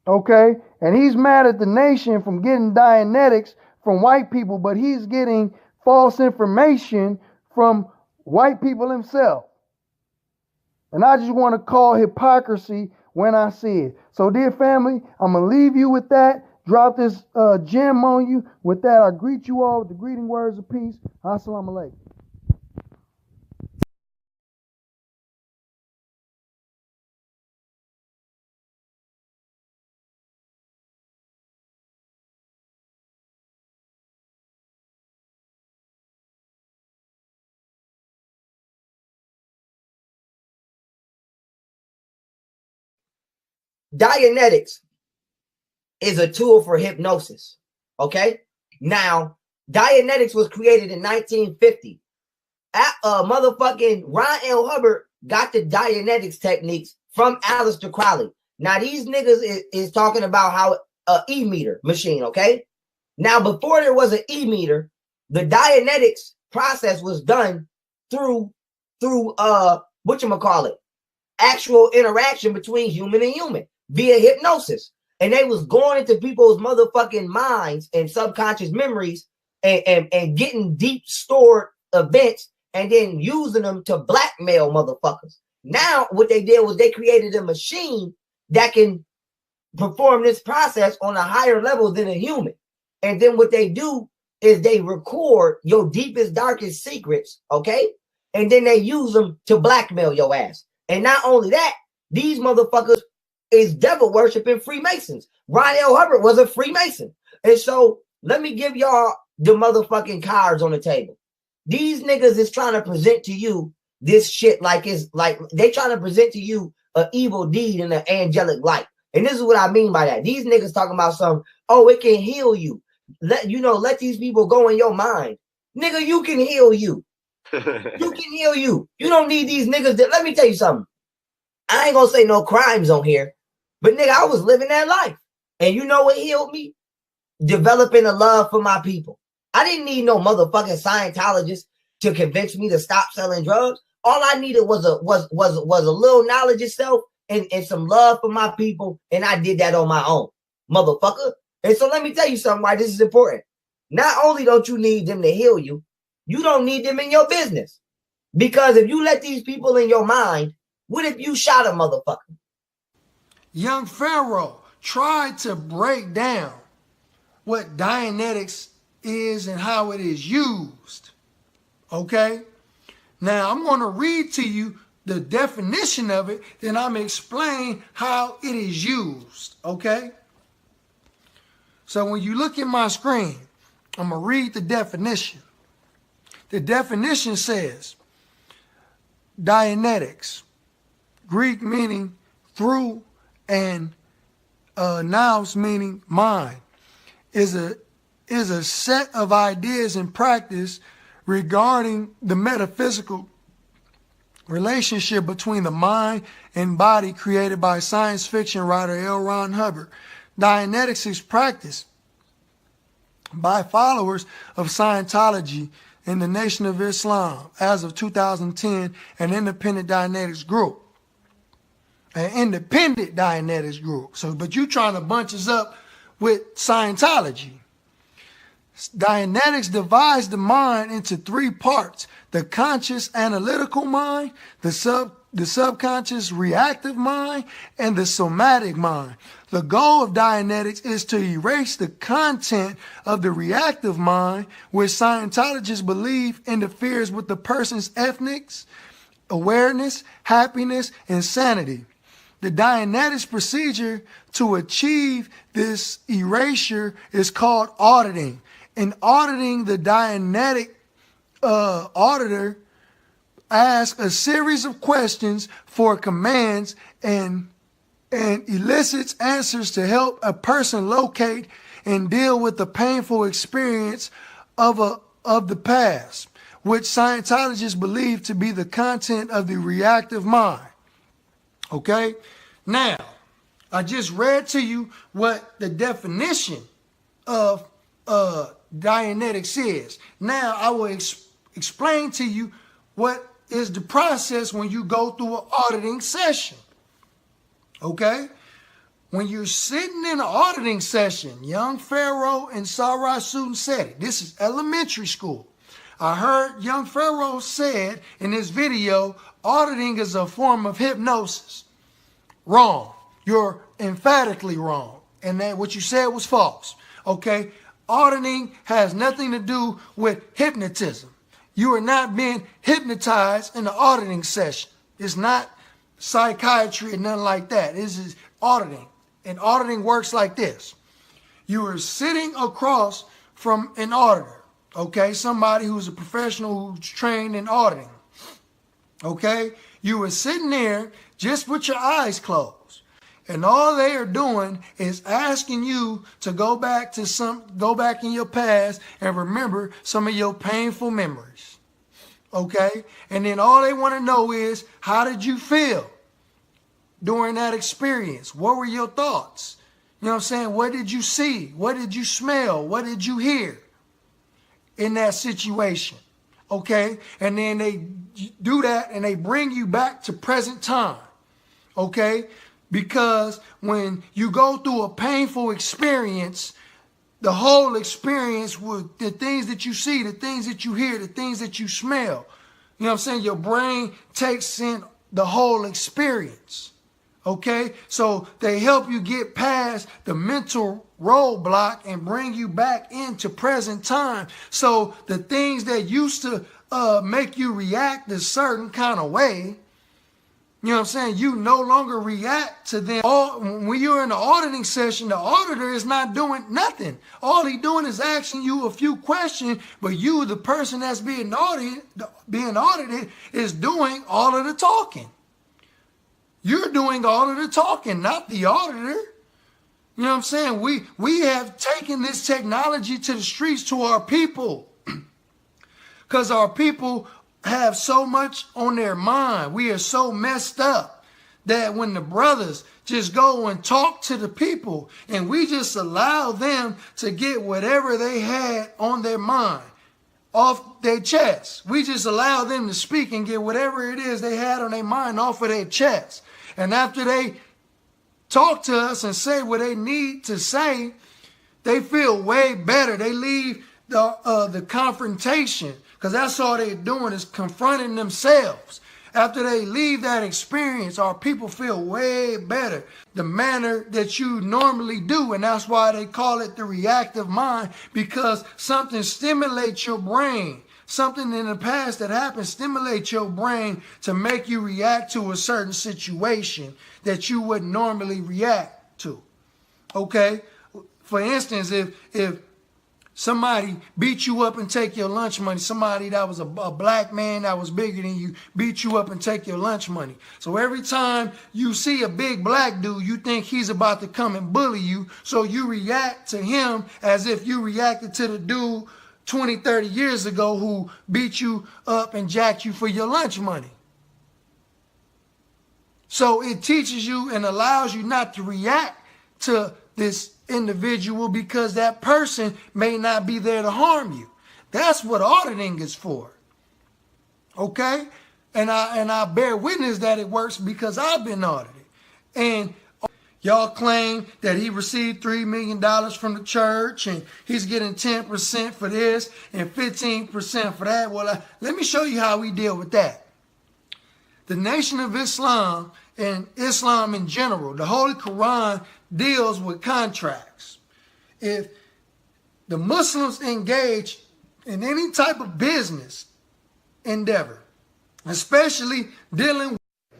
Okay? And he's mad at the nation from getting Dianetics from white people, but he's getting false information from white people himself. And I just want to call hypocrisy when I see it. So, dear family, I'm going to leave you with that. Drop this gem on you. With that, I greet you all with the greeting words of peace. Assalamu alaikum. Dianetics is a tool for hypnosis. Okay? Now, Dianetics was created in 1950. Motherfucking Ron L. Hubbard got the Dianetics techniques from Aleister Crowley. Now, these niggas is talking about how e-meter machine, okay? Now, before there was an e-meter, the Dianetics process was done through whatchamacallit, actual interaction between human and human via hypnosis. And they was going into people's motherfucking minds and subconscious memories and getting deep stored events and then using them to blackmail motherfuckers. Now, what they did was they created a machine that can perform this process on a higher level than a human. And then what they do is they record your deepest, darkest secrets, okay? And then they use them to blackmail your ass. And not only that, these motherfuckers is devil worshiping Freemasons. Ron L. Hubbard was a Freemason. And so let me give y'all the motherfucking cards on the table. These niggas is trying to present to you this shit like it's like they trying to present to you an evil deed in an angelic light. And this is what I mean by that. These niggas talking about some, oh, it can heal you. Let these people go in your mind. Nigga, you can heal you. You can heal you. You don't need these niggas. Let me tell you something. I ain't gonna say no crimes on here, but nigga, I was living that life. And you know what healed me? Developing a love for my people. I didn't need no motherfucking Scientologist to convince me to stop selling drugs. All I needed was a little knowledge itself and some love for my people, and I did that on my own, motherfucker. And so let me tell you something why this is important. Not only don't you need them to heal you, you don't need them in your business. Because if you let these people in your mind, what if you shot a motherfucker? Young Pharaoh tried to break down what Dianetics is and how it is used. Okay? Now, I'm going to read to you the definition of it, then I'm going to explain how it is used. Okay? So when you look at my screen, I'm going to read the definition. The definition says, Dianetics, Greek meaning through and nous meaning mind, is a set of ideas and practice regarding the metaphysical relationship between the mind and body created by science fiction writer L. Ron Hubbard. Dianetics is practiced by followers of Scientology in the Nation of Islam as of 2010, an independent Dianetics group. An independent Dianetics group. So, but you trying to bunch us up with Scientology. Dianetics divides the mind into three parts: the conscious analytical mind, the subconscious reactive mind, and the somatic mind. The goal of Dianetics is to erase the content of the reactive mind, which Scientologists believe interferes with the person's ethics, awareness, happiness, and sanity. The Dianetics procedure to achieve this erasure is called auditing. In auditing, the Dianetic auditor asks a series of questions for commands and elicits answers to help a person locate and deal with the painful experience of the past, which Scientologists believe to be the content of the reactive mind. Okay? Now, I just read to you what the definition of Dianetics is. Now, I will explain to you what is the process when you go through an auditing session. Okay? When you're sitting in an auditing session, young Pharoah and Sara Suten said it. This is elementary school. I heard young Pharoah said in this video, auditing is a form of hypnosis. Wrong. You're emphatically wrong. And that what you said was false. Okay? Auditing has nothing to do with hypnotism. You are not being hypnotized in the auditing session. It's not psychiatry or nothing like that. This is auditing. And auditing works like this. You are sitting across from an auditor. Okay? Somebody who's a professional who's trained in auditing. Okay? You were sitting there just with your eyes closed. And all they are doing is asking you to go back in your past and remember some of your painful memories. Okay? And then all they want to know is, how did you feel during that experience? What were your thoughts? You know what I'm saying? What did you see? What did you smell? What did you hear in that situation? Okay? And then they do that and they bring you back to present time. Okay? Because when you go through a painful experience, the whole experience with the things that you see, the things that you hear, the things that you smell, you know what I'm saying? Your brain takes in the whole experience. Okay? So they help you get past the mental roadblock and bring you back into present time. So the things that used to make you react a certain kind of way, you know what I'm saying? You no longer react to them. When you're in the auditing session, the auditor is not doing nothing. All he's doing is asking you a few questions, but you, the person that's being audited, is doing all of the talking. You're doing all of the talking, not the auditor. You know what I'm saying? We have taken this technology to the streets to our people because our people have so much on their mind. We are so messed up that when the brothers just go and talk to the people and we just allow them to get whatever they had on their mind off their chest. We just allow them to speak and get whatever it is they had on their mind off of their chest. And after they talk to us and say what they need to say, they feel way better. They leave the confrontation, because that's all they're doing is confronting themselves. After they leave that experience, our people feel way better. The manner that you normally do, and that's why they call it the reactive mind, because something stimulates your brain. Something in the past that happened stimulates your brain to make you react to a certain situation that you wouldn't normally react to. Okay? For instance, if somebody beat you up and take your lunch money, somebody that was a black man that was bigger than you beat you up and take your lunch money. So every time you see a big black dude, you think he's about to come and bully you. So you react to him as if you reacted to the dude 20, 30 years ago who beat you up and jacked you for your lunch money. So it teaches you and allows you not to react to this individual because that person may not be there to harm you. That's what auditing is for. Okay? And I bear witness that it works because I've been audited. And y'all claim that he received $3 million from the church and he's getting 10% for this and 15% for that. Well, let me show you how we deal with that. The Nation of Islam and Islam in general, the Holy Quran deals with contracts. If the Muslims engage in any type of business endeavor, especially dealing with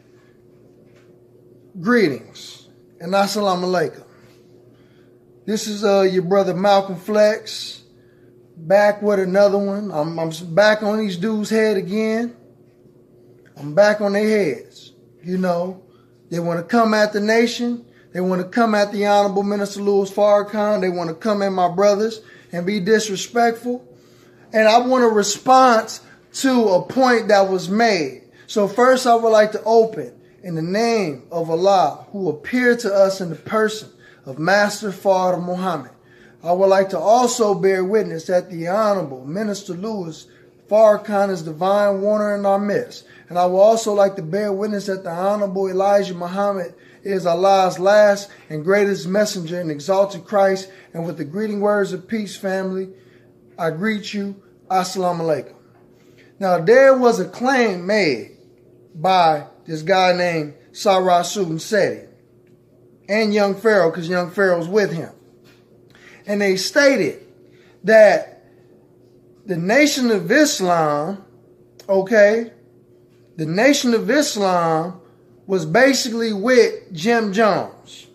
greetings and assalamu alaikum. This is your brother Malcolm Flex back with another one. I'm back on these dudes' head again. I'm back on their heads. You know, they want to come at the nation. They want to come at the Honorable Minister Louis Farrakhan. They want to come at my brothers and be disrespectful. And I want a response to a point that was made. So first I would like to open in the name of Allah, who appeared to us in the person of Master Pharoah Muhammad. I would like to also bear witness that the Honorable Minister Louis Farrakhan is divine warner in our midst. And I would also like to bear witness that the Honorable Elijah Muhammad is Allah's last and greatest messenger and exalted Christ. And with the greeting words of peace, family, I greet you. Assalamu alaikum. Now, there was a claim made by this guy named Sara Suten and young Pharoah, because young Pharoah was with him. And they stated that the Nation of Islam, the Nation of Islam was basically with Jim Jones.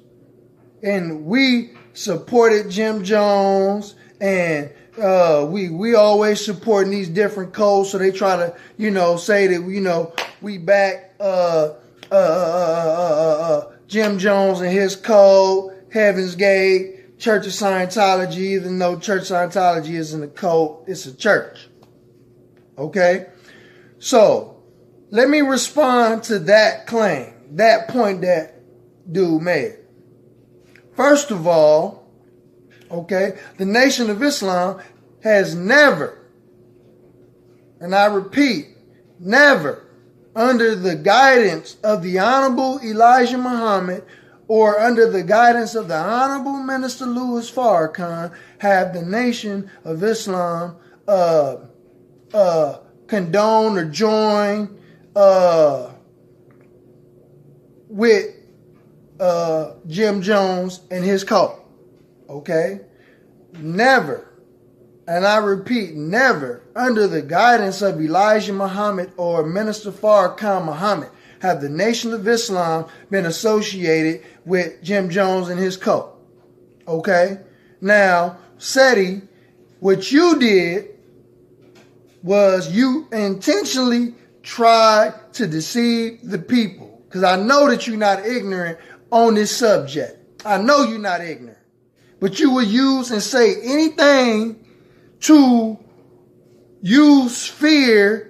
And we supported Jim Jones, and we always supporting these different codes. So they try to, say that, we back Jim Jones and his code, Heaven's Gate, Church of Scientology, even though Church of Scientology isn't a cult, it's a church. Okay? So, let me respond to that claim, that point that dude made. First of all, the Nation of Islam has never, and I repeat, never, under the guidance of the Honorable Elijah Muhammad or under the guidance of the Honorable Minister Louis Farrakhan, have the Nation of Islam condone or join with Jim Jones and his cult. Okay? Never, and I repeat, never, under the guidance of Elijah Muhammad or Minister Farrakhan Muhammad, have the Nation of Islam been associated with Jim Jones and his cult. Okay? Now, SEti, what you did was you intentionally tried to deceive the people. Because I know that you're not ignorant on this subject. I know you're not ignorant. But you will use and say anything to use fear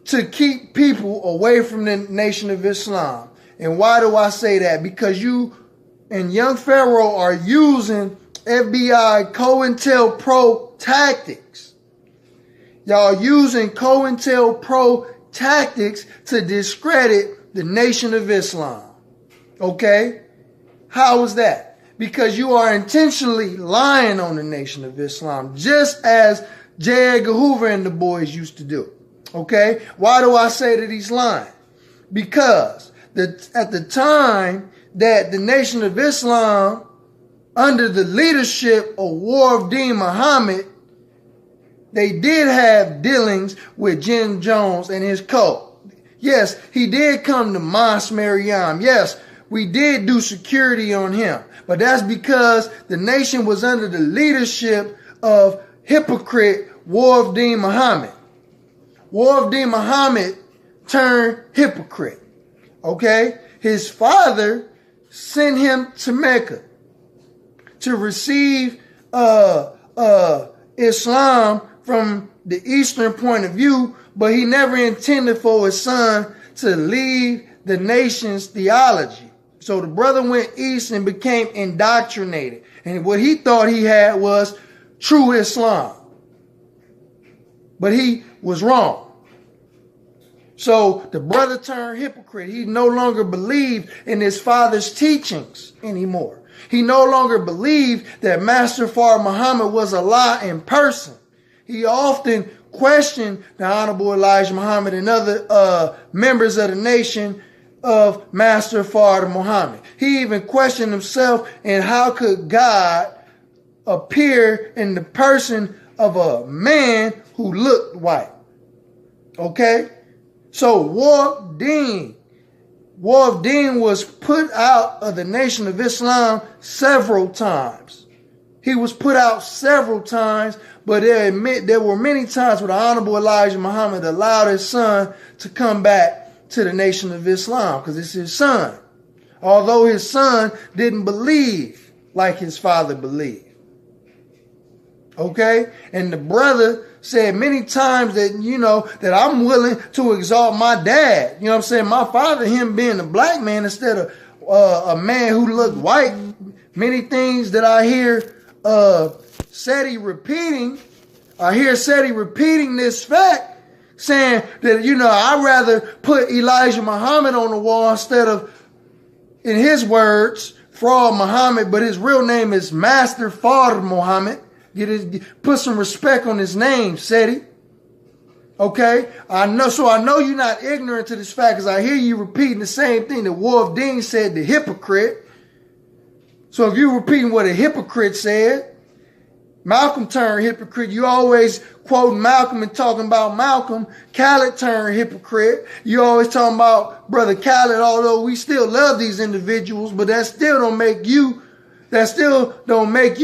to keep people away from the Nation of Islam. And why do I say that? Because you and young Pharoah are using FBI COINTELPRO tactics. Y'all using COINTELPRO tactics to discredit the Nation of Islam. Okay? How is that? Because you are intentionally lying on the Nation of Islam, just as J. Edgar Hoover and the boys used to do. Okay? Why do I say that he's lying? Because at the time that the Nation of Islam, under the leadership of War of Deen Muhammad, they did have dealings with Jim Jones and his cult. Yes, he did come to Mosque Maryam. Yes, we did do security on him. But that's because the nation was under the leadership of hypocrite War of Deen Muhammad. War of Deen Muhammad turned hypocrite. Okay? His father sent him to Mecca to receive Islam from the Eastern point of view, but he never intended for his son to leave the nation's theology. So the brother went east and became indoctrinated. And what he thought he had was true Islam. But he was wrong. So the brother turned hypocrite. He no longer believed in his father's teachings anymore. He no longer believed that Master Pharoah Muhammad was Allah in person. He often questioned the Honorable Elijah Muhammad and other members of the nation of Master Pharoah Muhammad. He even questioned himself, and how could God appear in the person of a man who looked white? Okay? So War of Deen was put out of the Nation of Islam several times. He was put out several times, but there were many times where the Honorable Elijah Muhammad allowed his son to come back to the Nation of Islam because it's his son. Although his son didn't believe like his father believed. Okay? And the brother said many times that, that I'm willing to exalt my dad. You know what I'm saying? My father, him being a black man instead of a man who looked white. Many things that I hear SEti repeating. I hear SEti repeating this fact, saying that, I'd rather put Elijah Muhammad on the wall instead of, in his words, Fraud Muhammad, but his real name is Master Father Muhammad. Put some respect on his name, SEti. Okay? I know you're not ignorant to this fact, because I hear you repeating the same thing that Wolf Dean said, the hypocrite. So if you're repeating what a hypocrite said, Malcolm turned hypocrite. You always quoting Malcolm and talking about Malcolm. Khaled turned hypocrite. You always talking about Brother Khaled, although we still love these individuals, but that still don't make you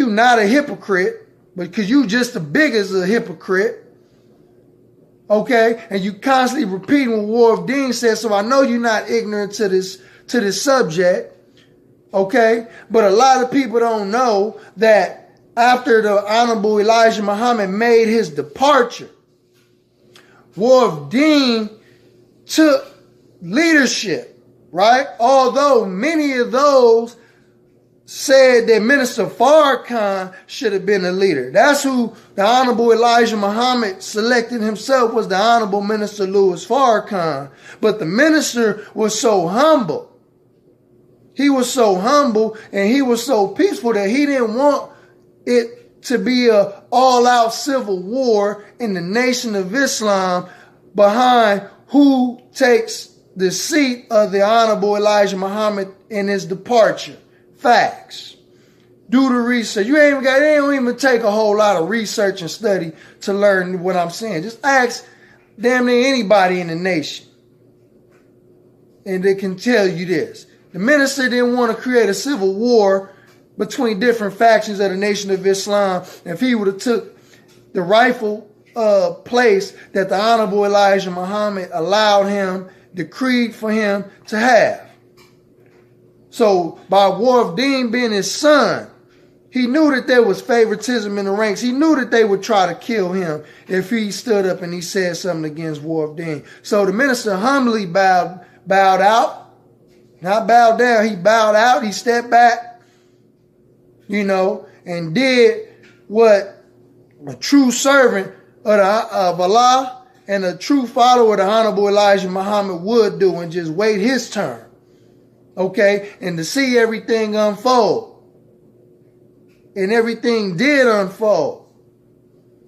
not a hypocrite, because you just as big as a hypocrite. Okay? And you constantly repeating what Wolf Dean said, so I know you're not ignorant to this subject. Okay? But a lot of people don't know that after the Honorable Elijah Muhammad made his departure, Wolf Dean took leadership, right? Although many of those said that Minister Farrakhan should have been the leader. That's who the Honorable Elijah Muhammad selected himself, was the Honorable Minister Louis Farrakhan. But the minister was so humble. He was so humble and he was so peaceful that he didn't want it to be an all-out civil war in the Nation of Islam behind who takes the seat of the Honorable Elijah Muhammad in his departure. Facts. Do the research. It don't even take a whole lot of research and study to learn what I'm saying. Just ask damn near anybody in the nation, and they can tell you this. The minister didn't want to create a civil war between different factions of the Nation of Islam. If he would have took the rightful place that the Honorable Elijah Muhammad allowed him, decreed for him to have. So by Wolf Dean being his son, he knew that there was favoritism in the ranks. He knew that they would try to kill him if he stood up and he said something against Wolf Dean. So the minister humbly bowed out. Not bowed down, he bowed out, he stepped back, and did what a true servant of Allah and a true follower of the Honorable Elijah Muhammad would do, and just wait his turn. Okay? And to see everything unfold. And everything did unfold.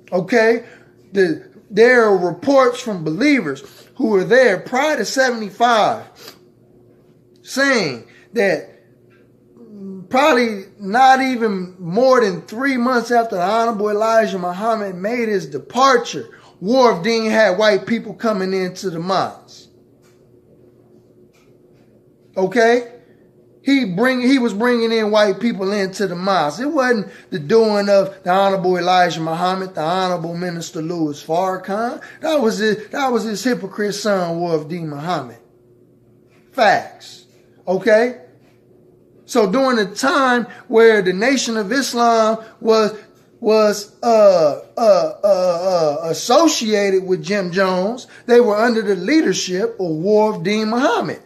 Okay? There are reports from believers who were there prior to 75 saying that probably not even more than 3 months after the Honorable Elijah Muhammad made his departure, Wolf Dean had white people coming into the mosque. Okay? He was bringing in white people into the mosque. It wasn't the doing of the Honorable Elijah Muhammad, the Honorable Minister Louis Farrakhan. That was his hypocrite son, Wolf Dean Muhammad. Facts. Okay? So during the time where the Nation of Islam was associated with Jim Jones, they were under the leadership of Wolf Dean Muhammad.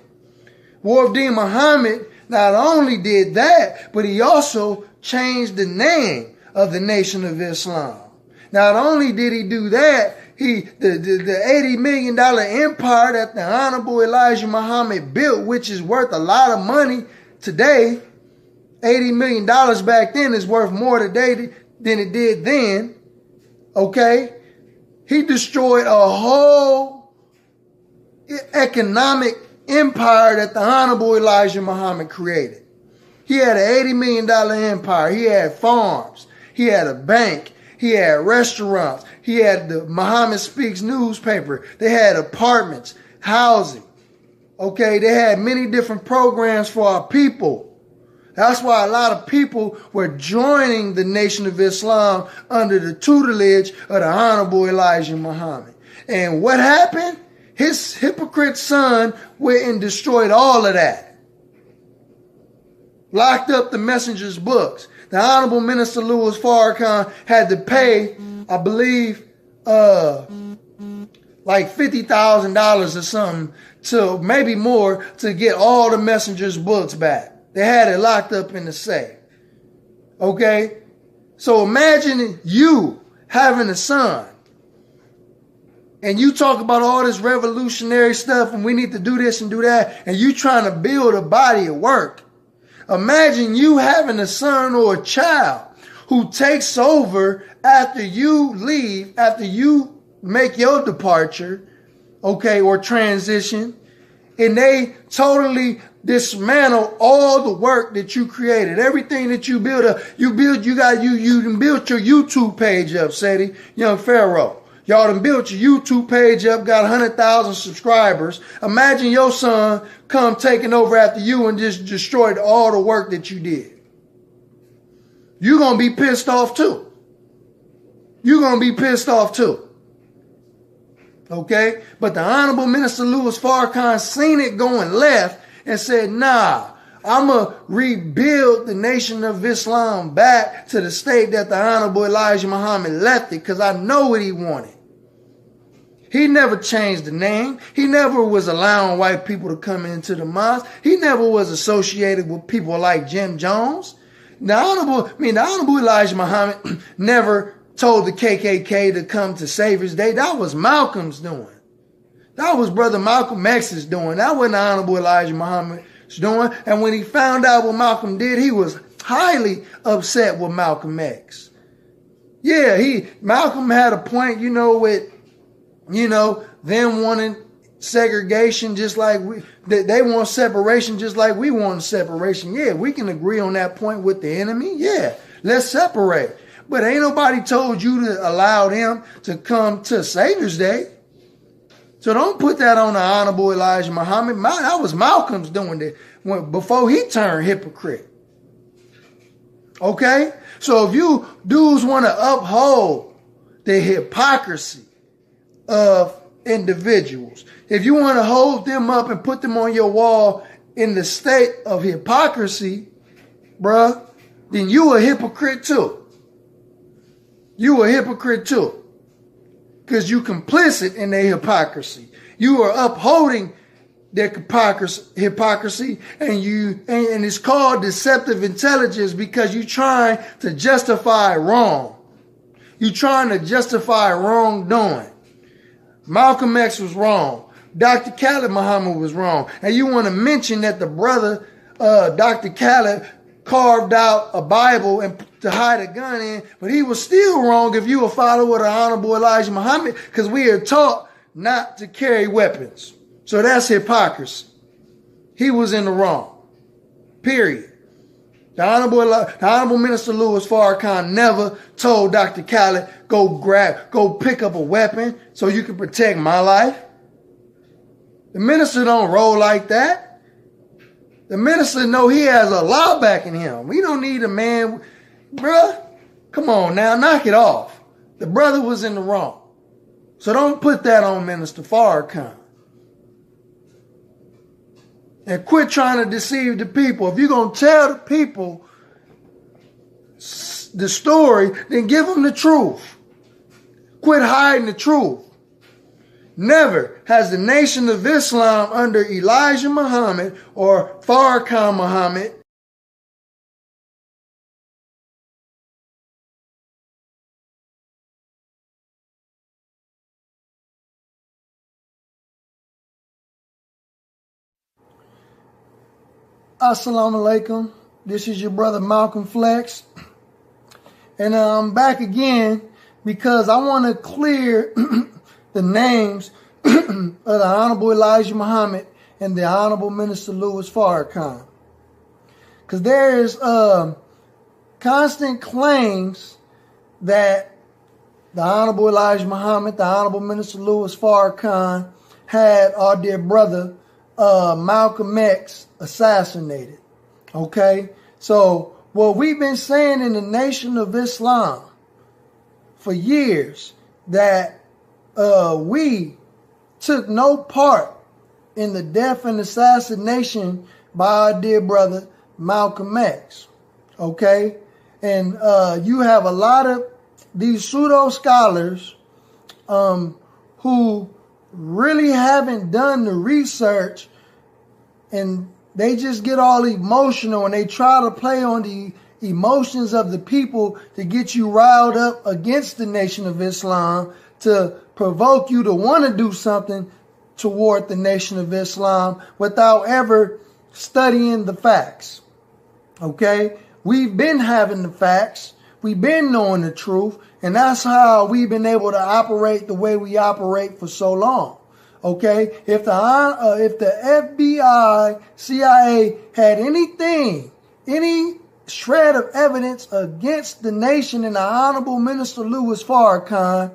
Wolf Dean Muhammad not only did that, but he also changed the name of the Nation of Islam. Not only did he do that, the $80 million empire that the Honorable Elijah Muhammad built, which is worth a lot of money today, $80 million back then is worth more today than it did then. Okay? He destroyed a whole economic empire that the Honorable Elijah Muhammad created. He had an $80 million empire. He had farms. He had a bank. He had restaurants. He had the Muhammad Speaks newspaper. They had apartments, housing. Okay, they had many different programs for our people. That's why a lot of people were joining the Nation of Islam under the tutelage of the Honorable Elijah Muhammad. And what happened? His hypocrite son went and destroyed all of that. Locked up the messenger's books. The Honorable Minister Louis Farrakhan had to pay, I believe, like $50,000 or something, to maybe more, to get all the messenger's books back. They had it locked up in the safe. Okay? So imagine you having a son, and you talk about all this revolutionary stuff, and we need to do this and do that, and you trying to build a body of work. Imagine you having a son or a child who takes over after you leave, after you make your departure, okay, or transition, and they totally dismantle all the work that you created, everything that you built up. You built your YouTube page up, SEti, Young Pharoah. Y'all done built your YouTube page up, got 100,000 subscribers. Imagine your son come taking over after you and just destroyed all the work that you did. You're going to be pissed off too. You're going to be pissed off too. Okay? But the Honorable Minister Louis Farrakhan seen it going left and said, nah, I'm going to rebuild the Nation of Islam back to the state that the Honorable Elijah Muhammad left it, because I know what he wanted. He never changed the name. He never was allowing white people to come into the mosque. He never was associated with people like Jim Jones. The Honorable Elijah Muhammad never told the KKK to come to Savior's Day. That was Malcolm's doing. That was Brother Malcolm X's doing. That wasn't the Honorable Elijah Muhammad's doing. And when he found out what Malcolm did, he was highly upset with Malcolm X. Yeah, Malcolm had a point, with, them wanting segregation just like they want separation just like we want separation. Yeah, we can agree on that point with the enemy. Yeah, let's separate. But ain't nobody told you to allow them to come to Savior's Day. So don't put that on the Honorable Elijah Muhammad. That was Malcolm's doing it before he turned hypocrite. Okay? So if you dudes want to uphold the hypocrisy of individuals, if you want to hold them up and put them on your wall in the state of hypocrisy, bruh, then you a hypocrite too. You a hypocrite too. Because you complicit in their hypocrisy. You are upholding their hypocrisy, and it's called deceptive intelligence, because you're trying to justify wrong. You're trying to justify wrongdoing. Malcolm X was wrong. Dr. Khalid Muhammad was wrong. And you want to mention that the brother, Dr. Khalid, carved out a Bible and to hide a gun in, but he was still wrong if you a follower of the Honorable Elijah Muhammad, because we are taught not to carry weapons. So that's hypocrisy. He was in the wrong. Period. The Honorable Minister Louis Farrakhan never told Dr. Khalid, go pick up a weapon so you can protect my life. The minister don't roll like that. The minister know he has a law backing him. We don't need a man. Bruh, come on now, knock it off. The brother was in the wrong. So don't put that on Minister Farrakhan. And quit trying to deceive the people. If you're going to tell the people the story, then give them the truth. Quit hiding the truth. Never has the Nation of Islam under Elijah Muhammad or Farrakhan Muhammad Assalamu alaikum. This is your brother Malcolm Flex. And I'm back again because I want to clear the names of the Honorable Elijah Muhammad and the Honorable Minister Louis Farrakhan. Because there is constant claims that the Honorable Elijah Muhammad, the Honorable Minister Louis Farrakhan had our dear brother Malcolm X assassinated. Okay? So what we've been saying in the Nation of Islam for years, that we took no part in the death and assassination by our dear brother Malcolm X. Okay? And you have a lot of these pseudo scholars who really haven't done the research, and they just get all emotional and they try to play on the emotions of the people to get you riled up against the Nation of Islam, to provoke you to want to do something toward the Nation of Islam without ever studying the facts. Okay? We've been having the facts. We've been knowing the truth. And that's how we've been able to operate the way we operate for so long. Okay? If the FBI, CIA had anything, any shred of evidence against the nation and the Honorable Minister Louis Farrakhan,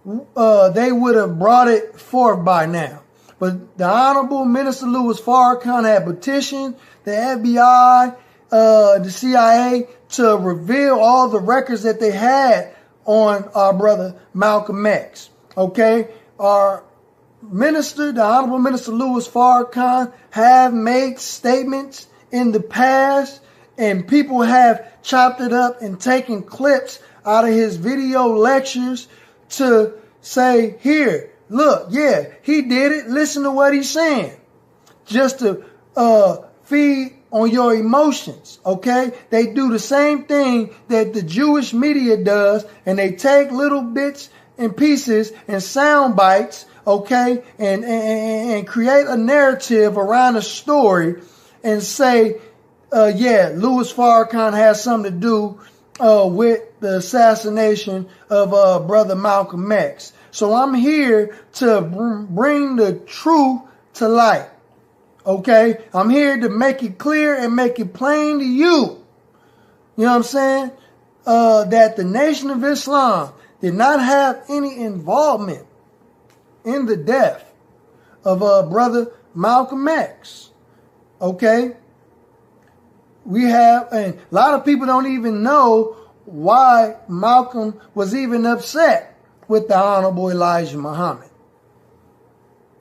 they would have brought it forth by now. But the Honorable Minister Louis Farrakhan had petitioned the FBI, the CIA, to reveal all the records that they had on our brother Malcolm X. Okay? Our minister, the Honorable Minister Louis Farrakhan, have made statements in the past, and people have chopped it up and taken clips out of his video lectures to say, here, look, yeah, he did it. Listen to what he's saying. Just to feed on your emotions, okay? They do the same thing that the Jewish media does, and they take little bits and pieces and sound bites, okay, and create a narrative around a story and say, yeah, Louis Farrakhan has something to do with the assassination of brother Malcolm X. So I'm here to bring the truth to light. Okay? I'm here to make it clear and make it plain to you. You know what I'm saying? That the Nation of Islam did not have any involvement in the death of brother Malcolm X. Okay? We have, and a lot of people don't even know why Malcolm was even upset with the Honorable Elijah Muhammad.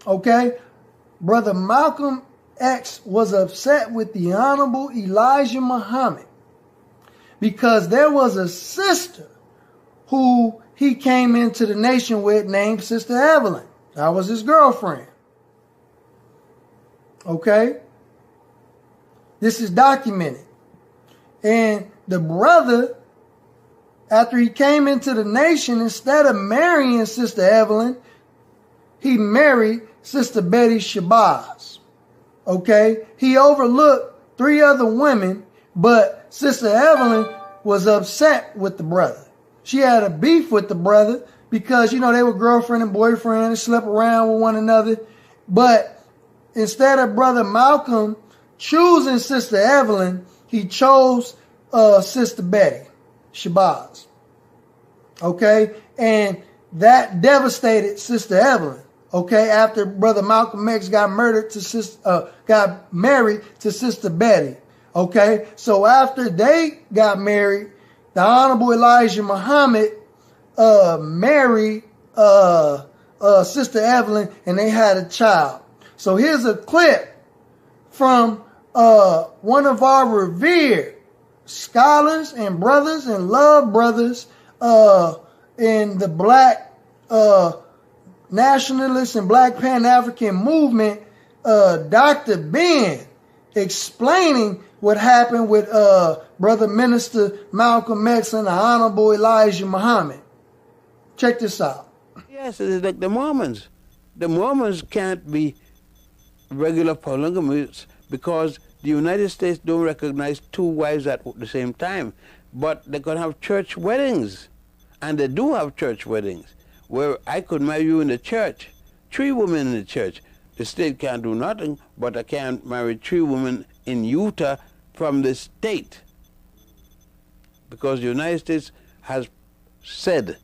Okay? Brother Malcolm X was upset with the Honorable Elijah Muhammad because there was a sister who he came into the nation with named Sister Evelyn. That was his girlfriend. Okay? This is documented. And the brother, after he came into the nation, instead of marrying Sister Evelyn, he married Sister Betty Shabazz. Okay? He overlooked 3 other women, but Sister Evelyn was upset with the brother. She had a beef with the brother because, you know, they were girlfriend and boyfriend and slept around with one another. But instead of brother Malcolm choosing Sister Evelyn, he chose Sister Betty Shabazz. Okay? And that devastated Sister Evelyn. Okay? After brother Malcolm X got married to Sister Betty. Okay? So after they got married, the Honorable Elijah Muhammad married Sister Evelyn, and they had a child. So here's a clip from one of our revered scholars and brothers and love brothers in the black nationalist and black Pan-African movement, Dr. Ben, explaining what happened with Brother Minister Malcolm X and the Honorable Elijah Muhammad. Check this out. Yes, it's like the Mormons. The Mormons can't be regular polygamists because the United States don't recognize 2 wives at the same time. But they can have church weddings. And they do have church weddings where I could marry you in the church, 3 women in the church. The state can't do nothing, but I can't marry 3 women in Utah from the state. Because the United States has said,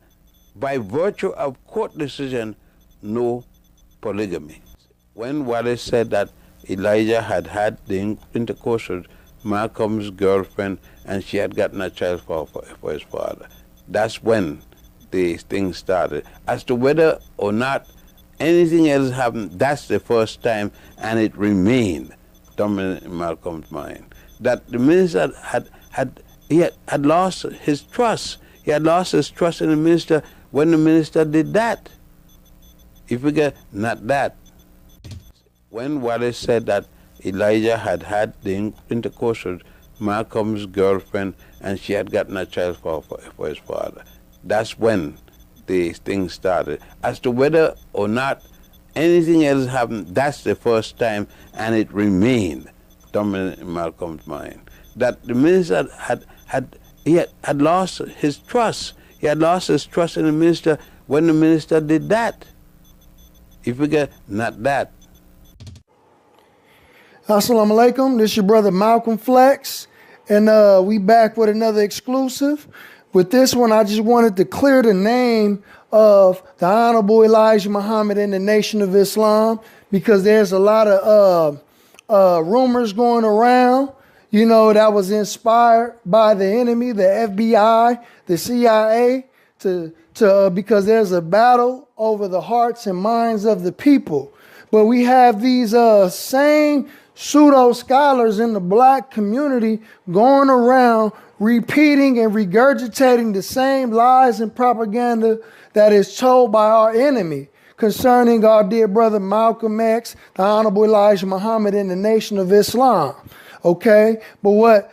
by virtue of court decision, no polygamy. When Wallace said that Elijah had the intercourse with Malcolm's girlfriend, and she had gotten a child for his father. That's when the thing started. As to whether or not anything else happened, that's the first time, and it remained dominant in Malcolm's mind. That the minister had lost his trust. He had lost his trust in the minister when the minister did that. If we get not that. When Wallace said that Elijah had the intercourse with Malcolm's girlfriend and she had gotten a child for his father, that's when the thing started. As to whether or not anything else happened, that's the first time, and it remained dominant in Malcolm's mind. That the minister had lost his trust. He had lost his trust in the minister when the minister did that. If we get not that. Assalamu alaikum. This is your brother Malcolm Flex, and we back with another exclusive. With this one, I just wanted to clear the name of the Honorable Elijah Muhammad and the Nation of Islam, because there's a lot of rumors going around, you know, that was inspired by the enemy, the FBI, the CIA, because there's a battle over the hearts and minds of the people. But we have these same pseudo scholars in the black community going around repeating and regurgitating the same lies and propaganda that is told by our enemy concerning our dear brother Malcolm X, the Honorable Elijah Muhammad, and the Nation of Islam. Okay? But what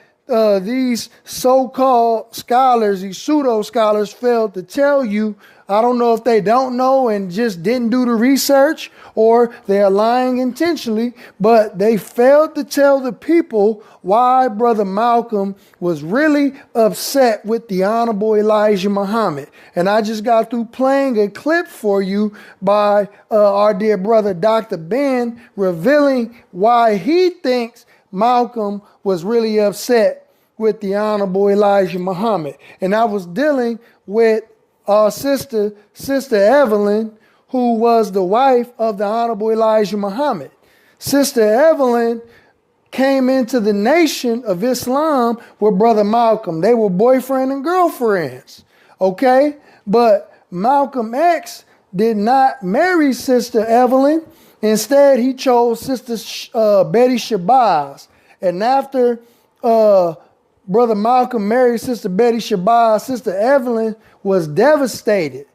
these so-called scholars, these pseudo scholars, failed to tell you, I don't know if they don't know and just didn't do the research, or they are lying intentionally, but they failed to tell the people why Brother Malcolm was really upset with the Honorable Elijah Muhammad. And I just got through playing a clip for you by our dear brother Dr. Ben, revealing why he thinks Malcolm was really upset with the Honorable Elijah Muhammad. And I was dealing with our Sister Evelyn, who was the wife of the Honorable Elijah Muhammad. Sister Evelyn came into the Nation of Islam with Brother Malcolm. They were boyfriend and girlfriends, okay? But Malcolm X did not marry Sister Evelyn. Instead, he chose Sister Betty Shabazz. And after Brother Malcolm married Sister Betty Shabazz, Sister Evelyn was devastated.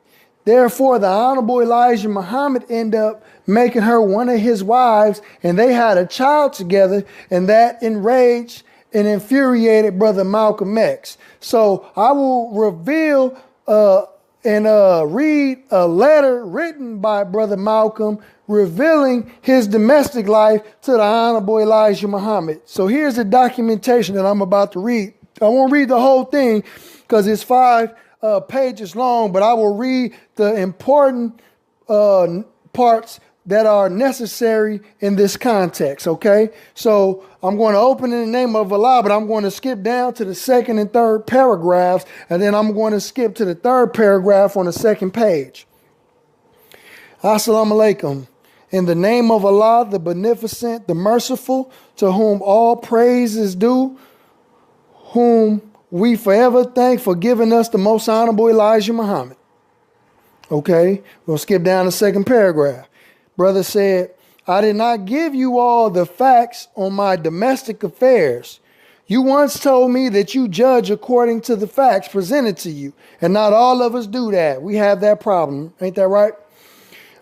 Therefore, the Honorable Elijah Muhammad ended up making her one of his wives, and they had a child together, and that enraged and infuriated Brother Malcolm X. So I will reveal and read a letter written by Brother Malcolm revealing his domestic life to the Honorable Elijah Muhammad. So here's the documentation that I'm about to read. I won't read the whole thing because it's 5 pages long, but I will read the important parts that are necessary in this context, okay? So I'm going to open in the name of Allah, but I'm going to skip down to the 2nd and 3rd paragraphs, and then I'm going to skip to the 3rd paragraph on the 2nd page. Assalamu alaikum. In the name of Allah, the Beneficent, the Merciful, to whom all praise is due, whom we forever thank for giving us the most honorable Elijah Muhammad. Okay, we'll skip down the 2nd paragraph. Brother said, I did not give you all the facts on my domestic affairs. You once told me that you judge according to the facts presented to you, and not all of us do that. We have that problem, ain't that right?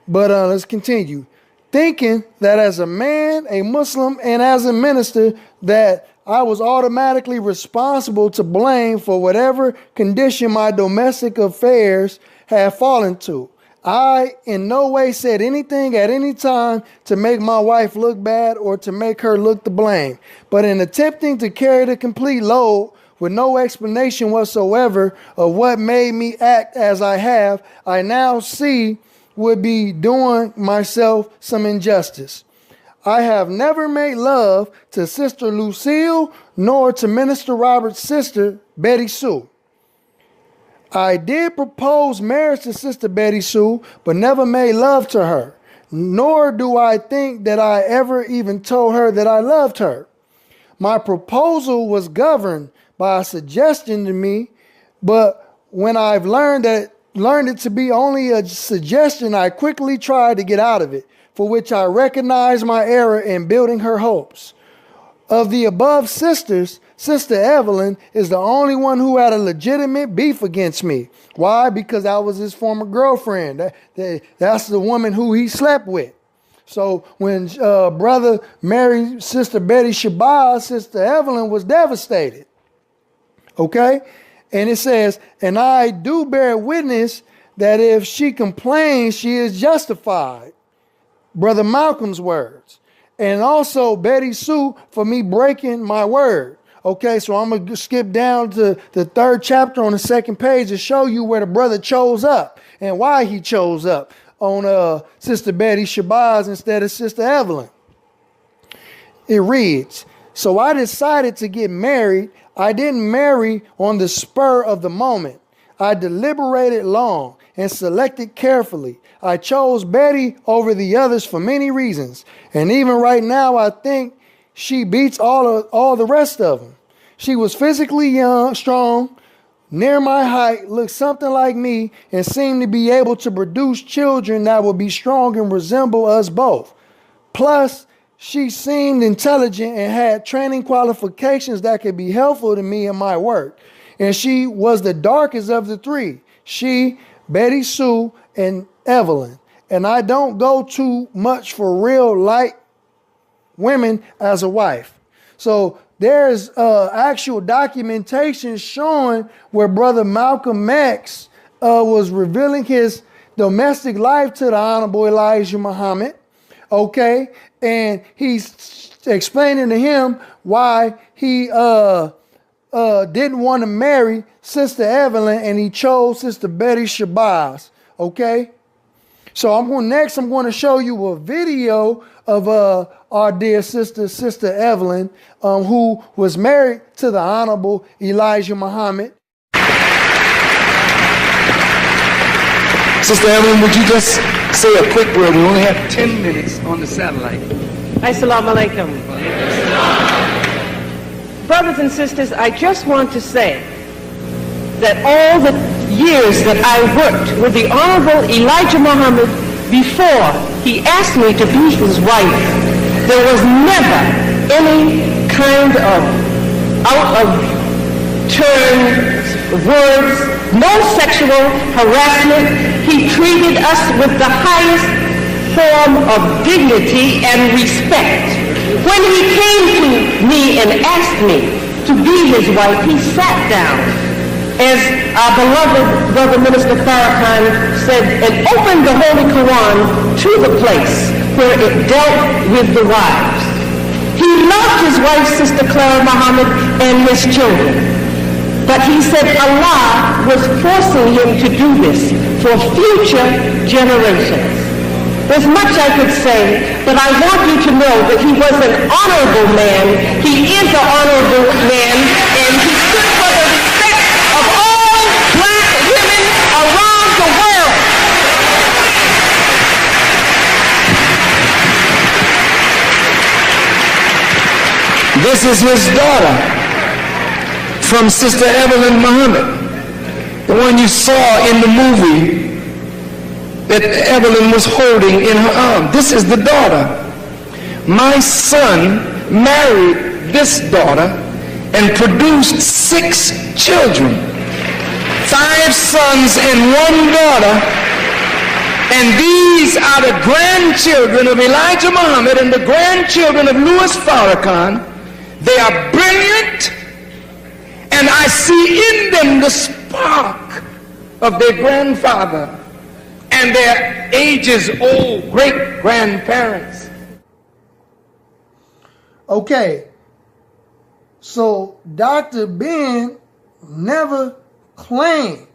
But let's continue. Thinking that as a man, a Muslim, and as a minister, that I was automatically responsible to blame for whatever condition my domestic affairs had fallen to. I in no way said anything at any time to make my wife look bad or to make her look to blame. But in attempting to carry the complete load with no explanation whatsoever of what made me act as I have, I now see would be doing myself some injustice. I have never made love to Sister Lucille nor to Minister Robert's sister, Betty Sue. I did propose marriage to Sister Betty Sue, but never made love to her, nor do I think that I ever even told her that I loved her. My proposal was governed by a suggestion to me, but when I've learned it to be only a suggestion, I quickly tried to get out of it, for which I recognized my error in building her hopes. Of the above sisters, Sister Evelyn is the only one who had a legitimate beef against me. Why? Because I was his former girlfriend. That's the woman who he slept with. So when brother married Sister Betty Shabazz, Sister Evelyn was devastated. Okay? And it says, and I do bear witness that if she complains, she is justified. Brother Malcolm's words. And also Betty Sue for me breaking my word. Okay, so I'm going to skip down to the 3rd chapter on the 2nd page to show you where the brother chose up and why he chose up on Sister Betty Shabazz instead of Sister Evelyn. It reads, so I decided to get married. I didn't marry on the spur of the moment. I deliberated long and selected carefully. I chose Betty over the others for many reasons. And even right now, I think she beats all the rest of them. She was physically young, strong, near my height, looked something like me, and seemed to be able to produce children that would be strong and resemble us both. Plus, she seemed intelligent and had training qualifications that could be helpful to me in my work. And she was the darkest of the three. She, Betty Sue, and Evelyn. And I don't go too much for real light women as a wife. So there's actual documentation showing where Brother Malcolm X was revealing his domestic life to the Honorable Elijah Muhammad. Okay. And he's explaining to him why he didn't want to marry Sister Evelyn and he chose Sister Betty Shabazz. Okay. So I'm going to show you a video of our dear Sister Evelyn, who was married to the Honorable Elijah Muhammad. Sister Evelyn, would you just say a quick word? We only have 10 minutes on the satellite. Assalamu alaikum. Brothers and sisters, I just want to say that all the years that I worked with the Honorable Elijah Muhammad before he asked me to be his wife, there was never any kind of out of turn words, no sexual harassment. He treated us with the highest form of dignity and respect. When he came to me and asked me to be his wife, he sat down, as our beloved Brother Minister Pharoah said, and opened the Holy Quran to the place where it dealt with the wives. He loved his wife, Sister Clara Muhammad, and his children. But he said Allah was forcing him to do this for future generations. There's much I could say, but I want you to know that he was an honorable man. He is an honorable man, and he stood for the respect of all black women around the world. This is his daughter from Sister Evelyn Muhammad, the one you saw in the movie that Evelyn was holding in her arm. This is the daughter. My son married this daughter and produced 6 children, 5 sons and 1 daughter. And these are the grandchildren of Elijah Muhammad and the grandchildren of Louis Farrakhan. They are brilliant, and I see in them the spark of their grandfather and their ages-old great-grandparents. Okay, so Dr. Ben never claimed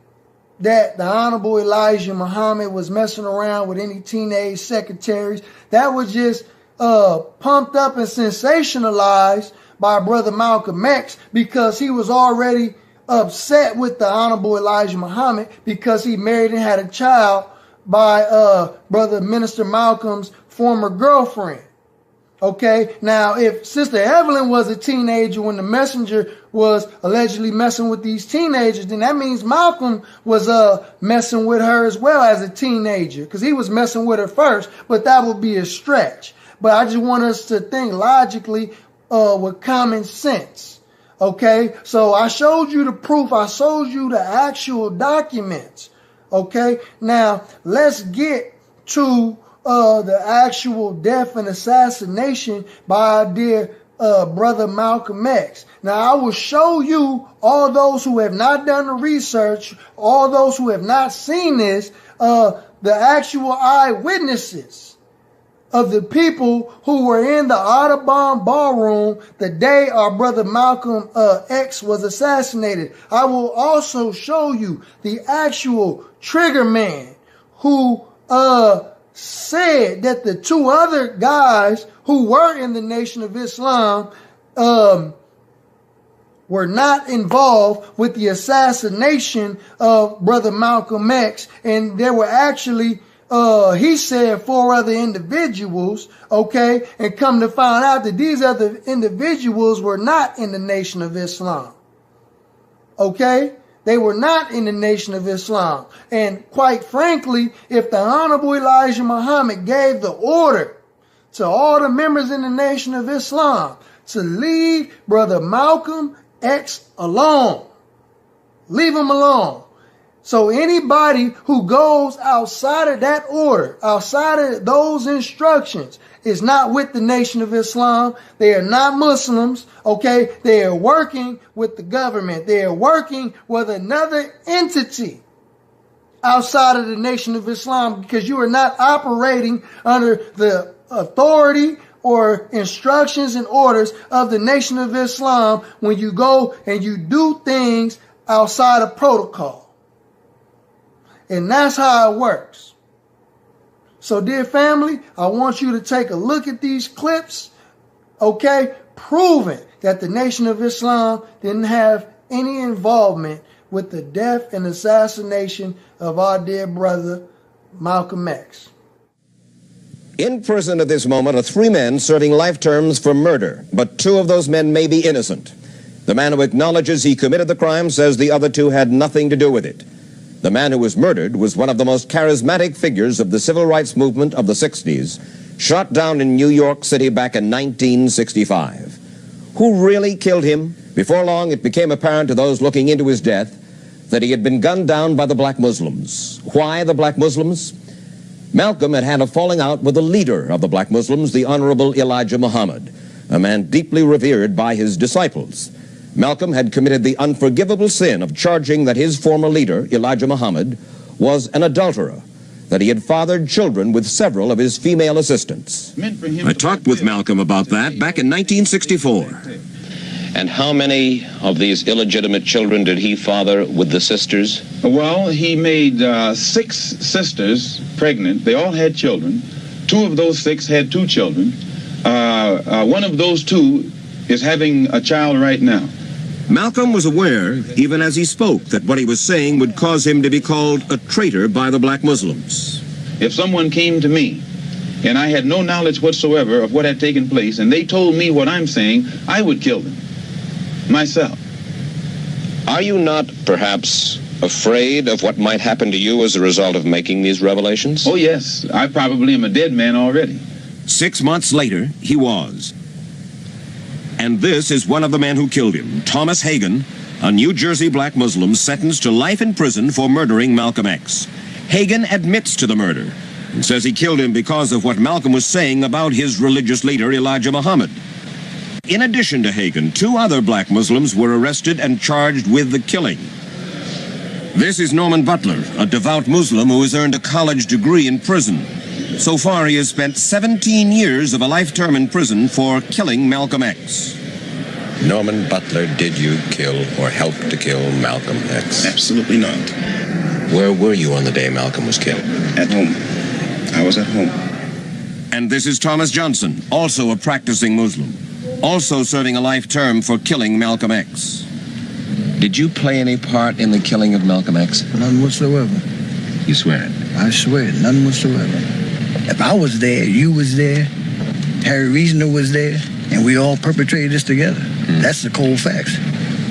that the Honorable Elijah Muhammad was messing around with any teenage secretaries. That was just pumped up and sensationalized by Brother Malcolm X, because he was already upset with the Honorable Elijah Muhammad because he married and had a child by Brother Minister Malcolm's former girlfriend. Okay, now if Sister Evelyn was a teenager when the messenger was allegedly messing with these teenagers, then that means Malcolm was messing with her as well as a teenager, because he was messing with her first, but that would be a stretch. But I just want us to think logically with common sense. Okay, so I showed you the proof, I showed you the actual documents. Okay, now let's get to the actual death and assassination by our dear brother Malcolm X. Now, I will show you, all those who have not done the research, all those who have not seen this, the actual eyewitnesses of the people who were in the Audubon ballroom the day our brother Malcolm X was assassinated. I will also show you the actual trigger man who said that the two other guys who were in the Nation of Islam were not involved with the assassination of brother Malcolm X, and there were actually he said 4 other individuals, okay, and come to find out that these other individuals were not in the Nation of Islam. Okay? They were not in the Nation of Islam. And quite frankly, if the Honorable Elijah Muhammad gave the order to all the members in the Nation of Islam to leave brother Malcolm X alone, leave him alone. So anybody who goes outside of that order, outside of those instructions, is not with the Nation of Islam. They are not Muslims, okay? They are working with the government. They are working with another entity outside of the Nation of Islam, because you are not operating under the authority or instructions and orders of the Nation of Islam when you go and you do things outside of protocol. And that's how it works. So, dear family, I want you to take a look at these clips, okay, proving that the Nation of Islam didn't have any involvement with the death and assassination of our dear brother, Malcolm X. In prison at this moment are 3 men serving life terms for murder, but 2 of those men may be innocent. The man who acknowledges he committed the crime says the other 2 had nothing to do with it. The man who was murdered was one of the most charismatic figures of the civil rights movement of the 60s, shot down in New York City back in 1965. Who really killed him? Before long, it became apparent to those looking into his death that he had been gunned down by the black Muslims. Why the black Muslims? Malcolm had had a falling out with the leader of the black Muslims, the Honorable Elijah Muhammad, a man deeply revered by his disciples. Malcolm had committed the unforgivable sin of charging that his former leader, Elijah Muhammad, was an adulterer, that he had fathered children with several of his female assistants. I talked with Malcolm about that back in 1964. And how many of these illegitimate children did he father with the sisters? Well, he made 6 sisters pregnant. They all had children. 2 of those 6 had 2 children. One of those 2 is having a child right now. Malcolm was aware, even as he spoke, that what he was saying would cause him to be called a traitor by the black Muslims. If someone came to me and I had no knowledge whatsoever of what had taken place, and they told me what I'm saying, I would kill them myself. Are you not, perhaps, afraid of what might happen to you as a result of making these revelations? Oh, yes. I probably am a dead man already. 6 months later, he was. And this is one of the men who killed him, Thomas Hagen, a New Jersey black Muslim sentenced to life in prison for murdering Malcolm X. Hagen admits to the murder and says he killed him because of what Malcolm was saying about his religious leader, Elijah Muhammad. In addition to Hagen, 2 other black Muslims were arrested and charged with the killing. This is Norman Butler, a devout Muslim who has earned a college degree in prison. So far, he has spent 17 years of a life term in prison for killing Malcolm X. Norman Butler, did you kill or help to kill Malcolm X? Absolutely not. Where were you on the day Malcolm was killed? At home. I was at home. And this is Thomas Johnson, also a practicing Muslim, also serving a life term for killing Malcolm X. Did you play any part in the killing of Malcolm X? None whatsoever. You swear it? I swear it, none whatsoever. If I was there, you was there, Harry Reasoner was there, and we all perpetrated this together. That's the cold facts.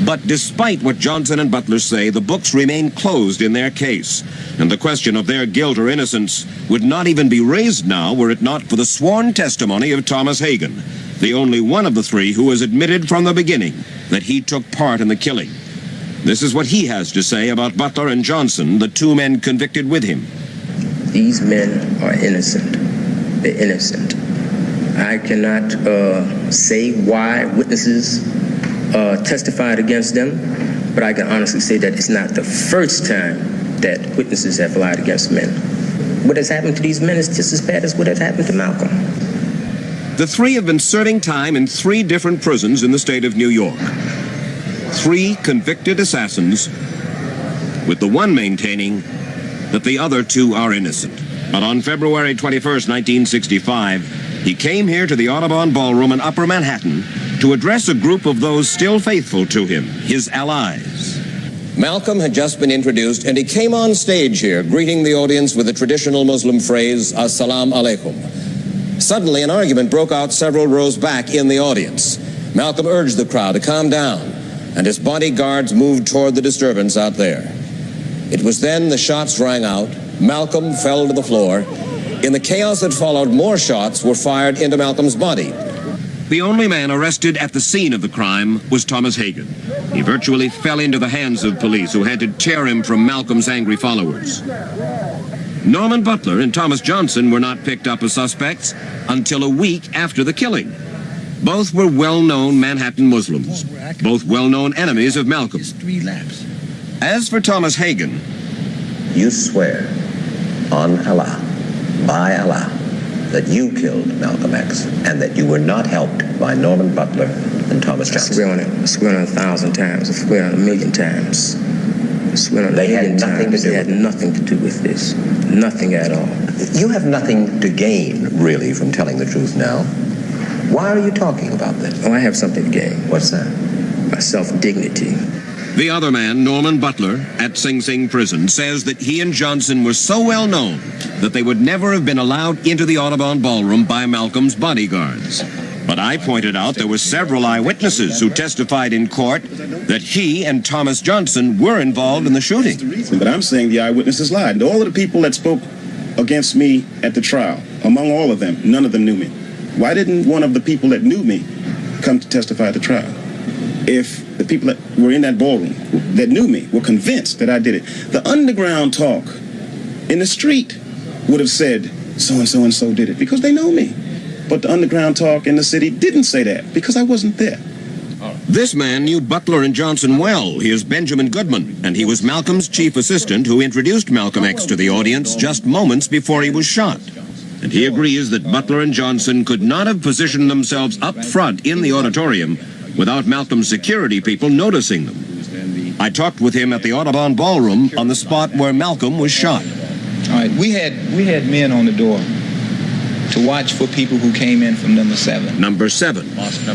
But despite what Johnson and Butler say, the books remain closed in their case, and the question of their guilt or innocence would not even be raised now were it not for the sworn testimony of Thomas Hagen, the only one of the three who has admitted from the beginning that he took part in the killing. This is what he has to say about Butler and Johnson, the two men convicted with him. These men are innocent. They're innocent. I cannot say why witnesses testified against them, but I can honestly say that it's not the first time that witnesses have lied against men. What has happened to these men is just as bad as what has happened to Malcolm. The three have been serving time in 3 different prisons in the state of New York. 3 convicted assassins, with the one maintaining that the other 2 are innocent. But on February 21st, 1965, he came here to the Audubon Ballroom in Upper Manhattan to address a group of those still faithful to him, his allies. Malcolm had just been introduced, and he came on stage here, greeting the audience with the traditional Muslim phrase, Assalamu alaikum. Suddenly, an argument broke out several rows back in the audience. Malcolm urged the crowd to calm down, and his bodyguards moved toward the disturbance out there. It was then the shots rang out, Malcolm fell to the floor. In the chaos that followed, more shots were fired into Malcolm's body. The only man arrested at the scene of the crime was Thomas Hagen. He virtually fell into the hands of police, who had to tear him from Malcolm's angry followers. Norman Butler and Thomas Johnson were not picked up as suspects until a week after the killing. Both were well-known Manhattan Muslims, both well-known enemies of Malcolm. As for Thomas Hagen, you swear on Allah, by Allah, that you killed Malcolm X and that you were not helped by Norman Butler and Thomas Johnson. I swear on it 1,000 times. I swear on it 1,000,000 times. I swear on it 1,000,000 times. They had nothing to do with this. Nothing at all. You have nothing to gain, really, from telling the truth now. Why are you talking about this? Oh, I have something to gain. What's that? My self-dignity. the other man, Norman Butler, at Sing Sing prison, says that he and Johnson were so well known that they would never have been allowed into the Audubon Ballroom by Malcolm's bodyguards. But I pointed out there were several eyewitnesses who testified in court that he and Thomas Johnson were involved in the shooting. But I'm saying the eyewitnesses lied. All of the people that spoke against me at the trial, among all of them, none of them knew me. Why didn't one of the people that knew me come to testify at the trial? If the people that were in that ballroom that knew me were convinced that I did it, the underground talk in the street would have said, so-and-so and so did it, because they know me. But the underground talk in the city didn't say that, because I wasn't there. This man knew Butler and Johnson well. He is Benjamin Goodman, and he was Malcolm's chief assistant who introduced Malcolm X to the audience just moments before he was shot. And he agrees that Butler and Johnson could not have positioned themselves up front in the auditorium without Malcolm's security people noticing them. I talked with him at the Audubon Ballroom on the spot where Malcolm was shot. All right, we had men on the door to watch for people who came in from number 7. Number 7.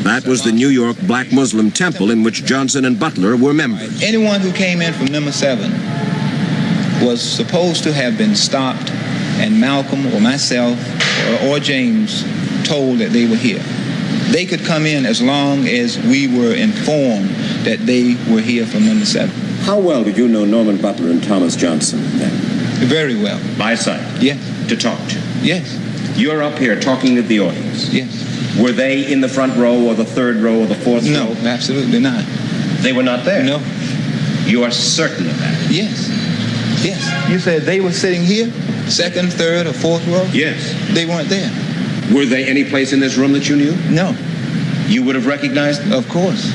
That was the New York Black Muslim temple in which Johnson and Butler were members. Anyone who came in from number 7 was supposed to have been stopped, and Malcolm or myself or James told that they were here. They could come in as long as we were informed that they were here from number 7. How well did you know Norman Butler and Thomas Johnson then? Very well. By sight? Yes. To talk to? Yes. You're up here talking to the audience? Yes. Were they in the front row or the third row or the fourth row? No, absolutely not. They were not there? No. You are certain of that? Yes. Yes. You said they were sitting here, second, third, or fourth row? Yes. They weren't there. Were they any place in this room that you knew? No. You would have recognized them? Of course.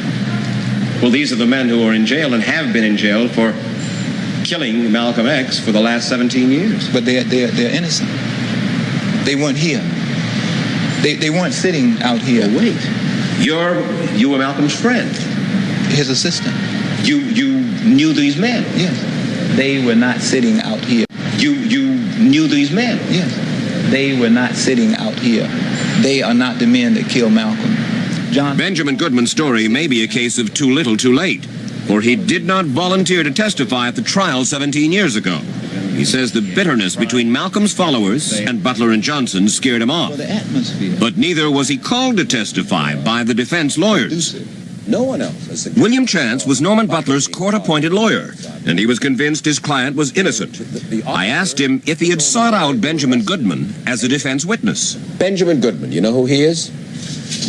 Well, these are the men who are in jail and have been in jail for killing Malcolm X for the last 17 years. But they're innocent. They weren't here. They weren't sitting out here. Well, wait. You were Malcolm's friend. His assistant. You knew these men? Yes. They were not sitting out here. You knew these men? Yes. They were not sitting out here. They are not the men that killed Malcolm. Benjamin Goodman's story may be a case of too little too late, for he did not volunteer to testify at the trial 17 years ago. He says the bitterness between Malcolm's followers and Butler and Johnson scared him off. But neither was he called to testify by the defense lawyers. No one else. William Chance was Norman Butler's court-appointed lawyer, and he was convinced his client was innocent. I asked him if he had sought out Benjamin Goodman as a defense witness. Benjamin Goodman, you know who he is?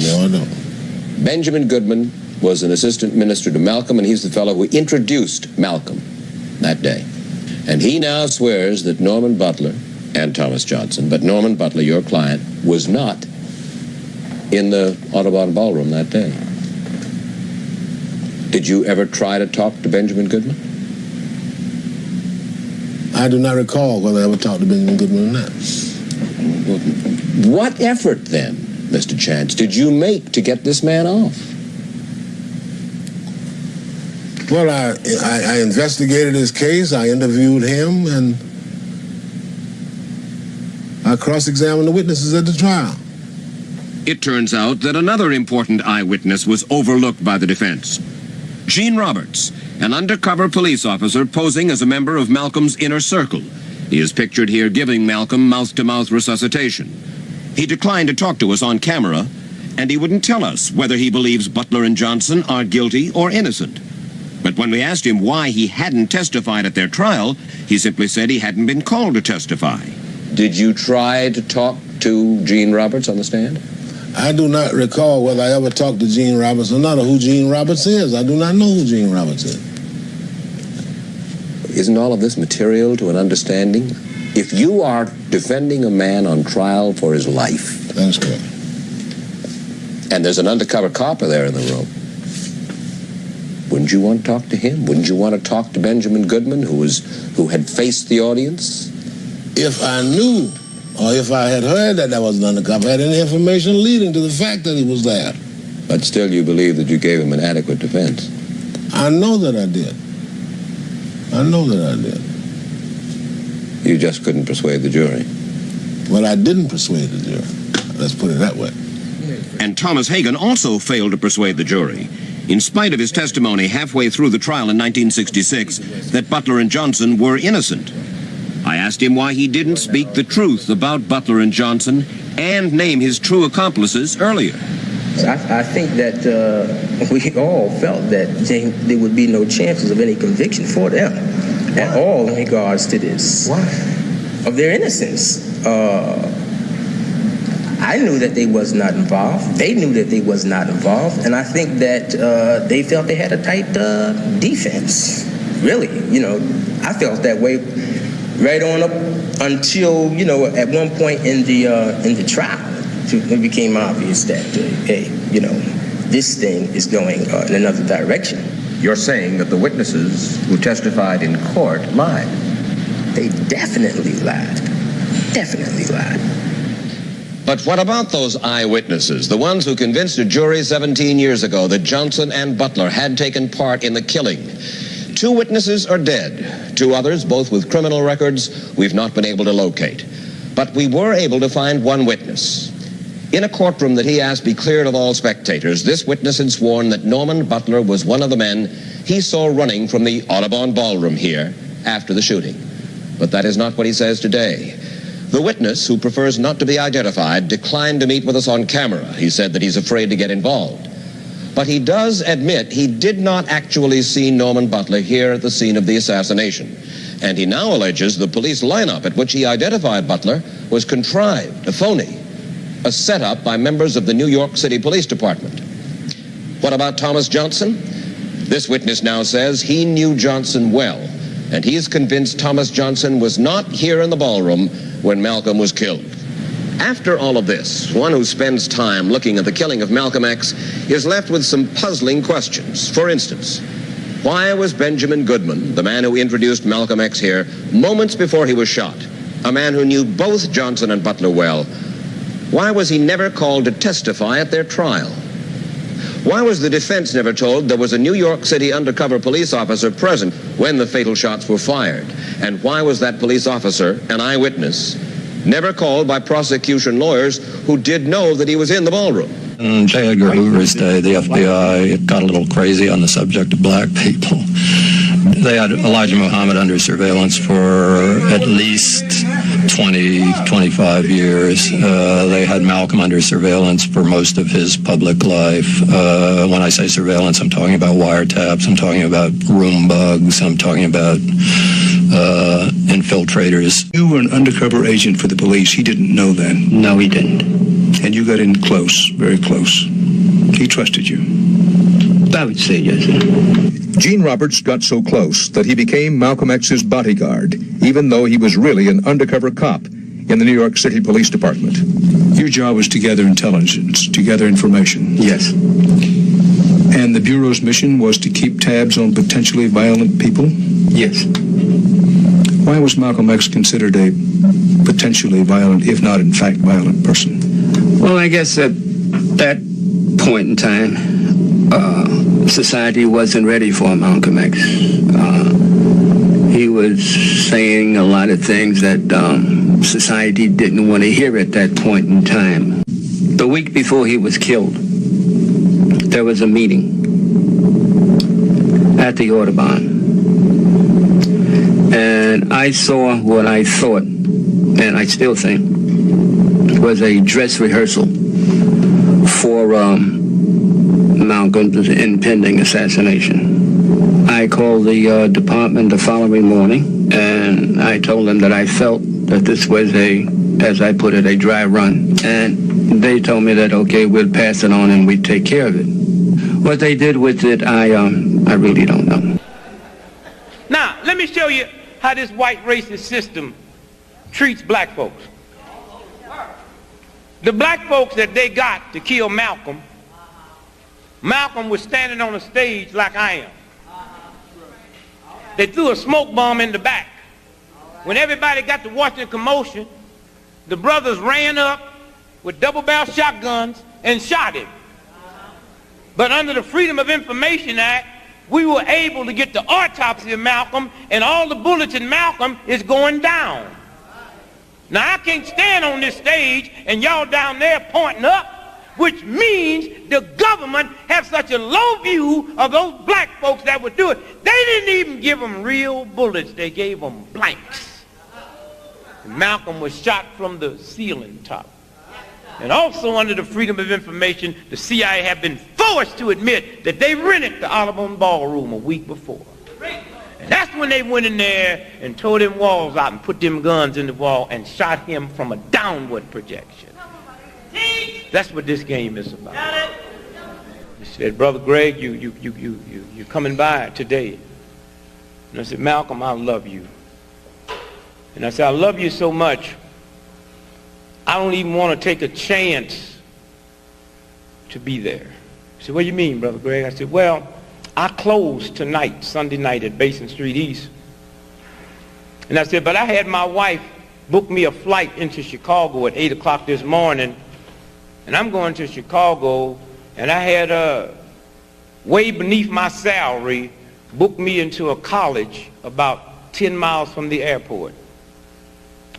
No, I don't. Benjamin Goodman was an assistant minister to Malcolm, and he's the fellow who introduced Malcolm that day. And he now swears that Norman Butler and Thomas Johnson, but Norman Butler, your client, was not in the Audubon Ballroom that day. Did you ever try to talk to Benjamin Goodman? I do not recall whether I ever talked to Benjamin Goodman or not. What effort, then, Mr. Chance, did you make to get this man off? Well, I investigated his case, I interviewed him, and I cross-examined the witnesses at the trial. It turns out that another important eyewitness was overlooked by the defense. Gene Roberts, an undercover police officer posing as a member of Malcolm's inner circle. He is pictured here giving Malcolm mouth-to-mouth resuscitation. He declined to talk to us on camera, and he wouldn't tell us whether he believes Butler and Johnson are guilty or innocent. But when we asked him why he hadn't testified at their trial, he simply said he hadn't been called to testify. Did you try to talk to Gene Roberts on the stand? I do not recall whether I ever talked to Gene Roberts or not, or who Gene Roberts is. I do not know who Gene Roberts is. Isn't all of this material to an understanding? If you are defending a man on trial for his life... That's correct. And there's an undercover copper there in the room, wouldn't you want to talk to him? Wouldn't you want to talk to Benjamin Goodman, who had faced the audience? If I knew, or if I had heard that was an undercover, had any information leading to the fact that he was there. But still you believe that you gave him an adequate defense? I know that I did. I know that I did. You just couldn't persuade the jury? Well, I didn't persuade the jury. Let's put it that way. And Thomas Hagen also failed to persuade the jury, in spite of his testimony halfway through the trial in 1966 that Butler and Johnson were innocent. I asked him why he didn't speak the truth about Butler and Johnson and name his true accomplices earlier. I think that we all felt that there would be no chances of any conviction for them at all in regards to this. Why? Of their innocence. I knew that they was not involved. They knew that they was not involved. And I think that they felt they had a tight defense. Really, I felt that way right on up until, at one point in the trial, it became obvious that, this thing is going in another direction. You're saying that the witnesses who testified in court lied? They definitely lied. Definitely lied. But what about those eyewitnesses, the ones who convinced a jury 17 years ago that Johnson and Butler had taken part in the killing? 2 witnesses are dead. 2 others, both with criminal records, we've not been able to locate. But we were able to find 1 witness. In a courtroom that he asked be cleared of all spectators, this witness had sworn that Norman Butler was one of the men he saw running from the Audubon Ballroom here after the shooting. But that is not what he says today. The witness, who prefers not to be identified, declined to meet with us on camera. He said that he's afraid to get involved. But he does admit he did not actually see Norman Butler here at the scene of the assassination. And he now alleges the police lineup at which he identified Butler was contrived, a phony, a setup by members of the New York City Police Department. What about Thomas Johnson? This witness now says he knew Johnson well, and he's convinced Thomas Johnson was not here in the ballroom when Malcolm was killed. After all of this, one who spends time looking at the killing of Malcolm X is left with some puzzling questions. For instance, why was Benjamin Goodman, the man who introduced Malcolm X here, moments before he was shot, a man who knew both Johnson and Butler well, why was he never called to testify at their trial? Why was the defense never told there was a New York City undercover police officer present when the fatal shots were fired? And why was that police officer, an eyewitness, never called by prosecution lawyers who did know that he was in the ballroom? In J. Edgar Hoover's day, the FBI got a little crazy on the subject of black people. they had Elijah Muhammad under surveillance for at least 20, 25 years. They had Malcolm under surveillance for most of his public life. When I say surveillance, I'm talking about wiretaps, I'm talking about room bugs, I'm talking about infiltrators. You were an undercover agent for the police. He didn't know that. No, he didn't. And you got in close, very close. He trusted you. I would say yes, sir. Gene Roberts got so close that he became Malcolm X's bodyguard, even though he was really an undercover cop in the New York City Police Department. Your job was to gather intelligence, to gather information. Yes. And the Bureau's mission was to keep tabs on potentially violent people? Yes. Why was Malcolm X considered a potentially violent, if not in fact violent person? Well, I guess at that point in time, society wasn't ready for Malcolm X. He was saying a lot of things that society didn't want to hear at that point in time. The week before he was killed, there was a meeting at the Audubon. And I saw what I thought, and I still think, was a dress rehearsal for Malcolm's impending assassination. I called the department the following morning, and I told them that I felt that this was as I put it, a dry run. And they told me that, okay, we'll pass it on and we'd take care of it. What they did with it, I really don't know. Now, let me show you how this white racist system treats black folks. The black folks that they got to kill Malcolm, Malcolm was standing on a stage like I am. They threw a smoke bomb in the back. When everybody got to watching the commotion, the brothers ran up with double-barrel shotguns and shot him. But under the Freedom of Information Act, we were able to get the autopsy of Malcolm, and all the bullets in Malcolm is going down. Now, I can't stand on this stage and y'all down there pointing up, which means the government has such a low view of those black folks that would do it. They didn't even give them real bullets. They gave them blanks. And Malcolm was shot from the ceiling top. And also under the Freedom of Information, the CIA have been forced to admit that they rented the Audubon Ballroom a week before. And that's when they went in there and tore them walls out and put them guns in the wall and shot him from a downward projection. That's what this game is about. He said, Brother Greg, you coming by today. And I said, Malcolm, I love you. And I said, I love you so much, I don't even want to take a chance to be there. He said, what do you mean, Brother Greg? I said, well, I closed tonight, Sunday night at Basin Street East. And I said, but I had my wife book me a flight into Chicago at 8 o'clock this morning, and I'm going to Chicago, and I had way beneath my salary booked me into a college about 10 miles from the airport.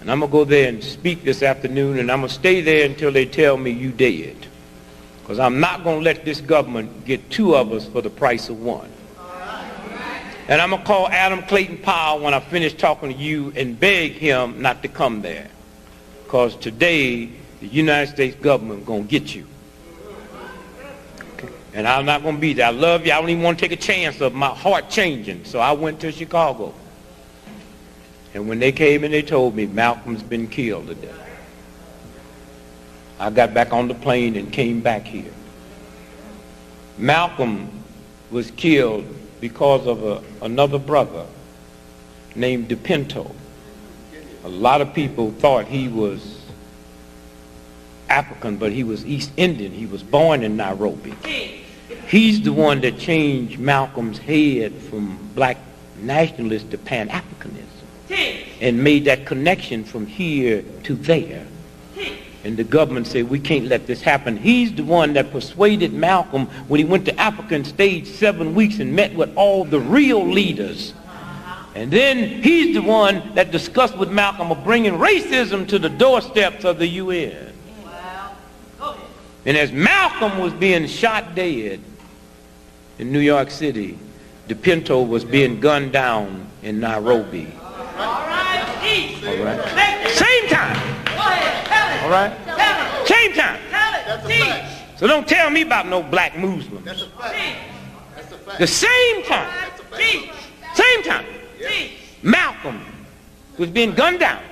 And I'm going to go there and speak this afternoon, and I'm going to stay there until they tell me you dead. Because I'm not going to let this government get two of us for the price of one. And I'm going to call Adam Clayton Powell when I finish talking to you and beg him not to come there. Because today, the United States government is going to get you. Okay. And I'm not going to be there. I love you. I don't even want to take a chance of my heart changing. So I went to Chicago. And when they came and they told me Malcolm's been killed today, I got back on the plane and came back here. Malcolm was killed because of another brother named DePinto. A lot of people thought he was African, but he was East Indian. He was born in Nairobi. He's the one that changed Malcolm's head from black nationalist to Pan-Africanism and made that connection from here to there. And the government said, we can't let this happen. He's the one that persuaded Malcolm when he went to Africa and stayed 7 weeks and met with all the real leaders. And then he's the one that discussed with Malcolm of bringing racism to the doorsteps of the UN. And as Malcolm was being shot dead in New York City, the Pinto was being gunned down in Nairobi. All right. Same time. All right. Same time. So don't tell me about no black Muslims. That's a fact. The same time. Same time. Malcolm was being gunned down.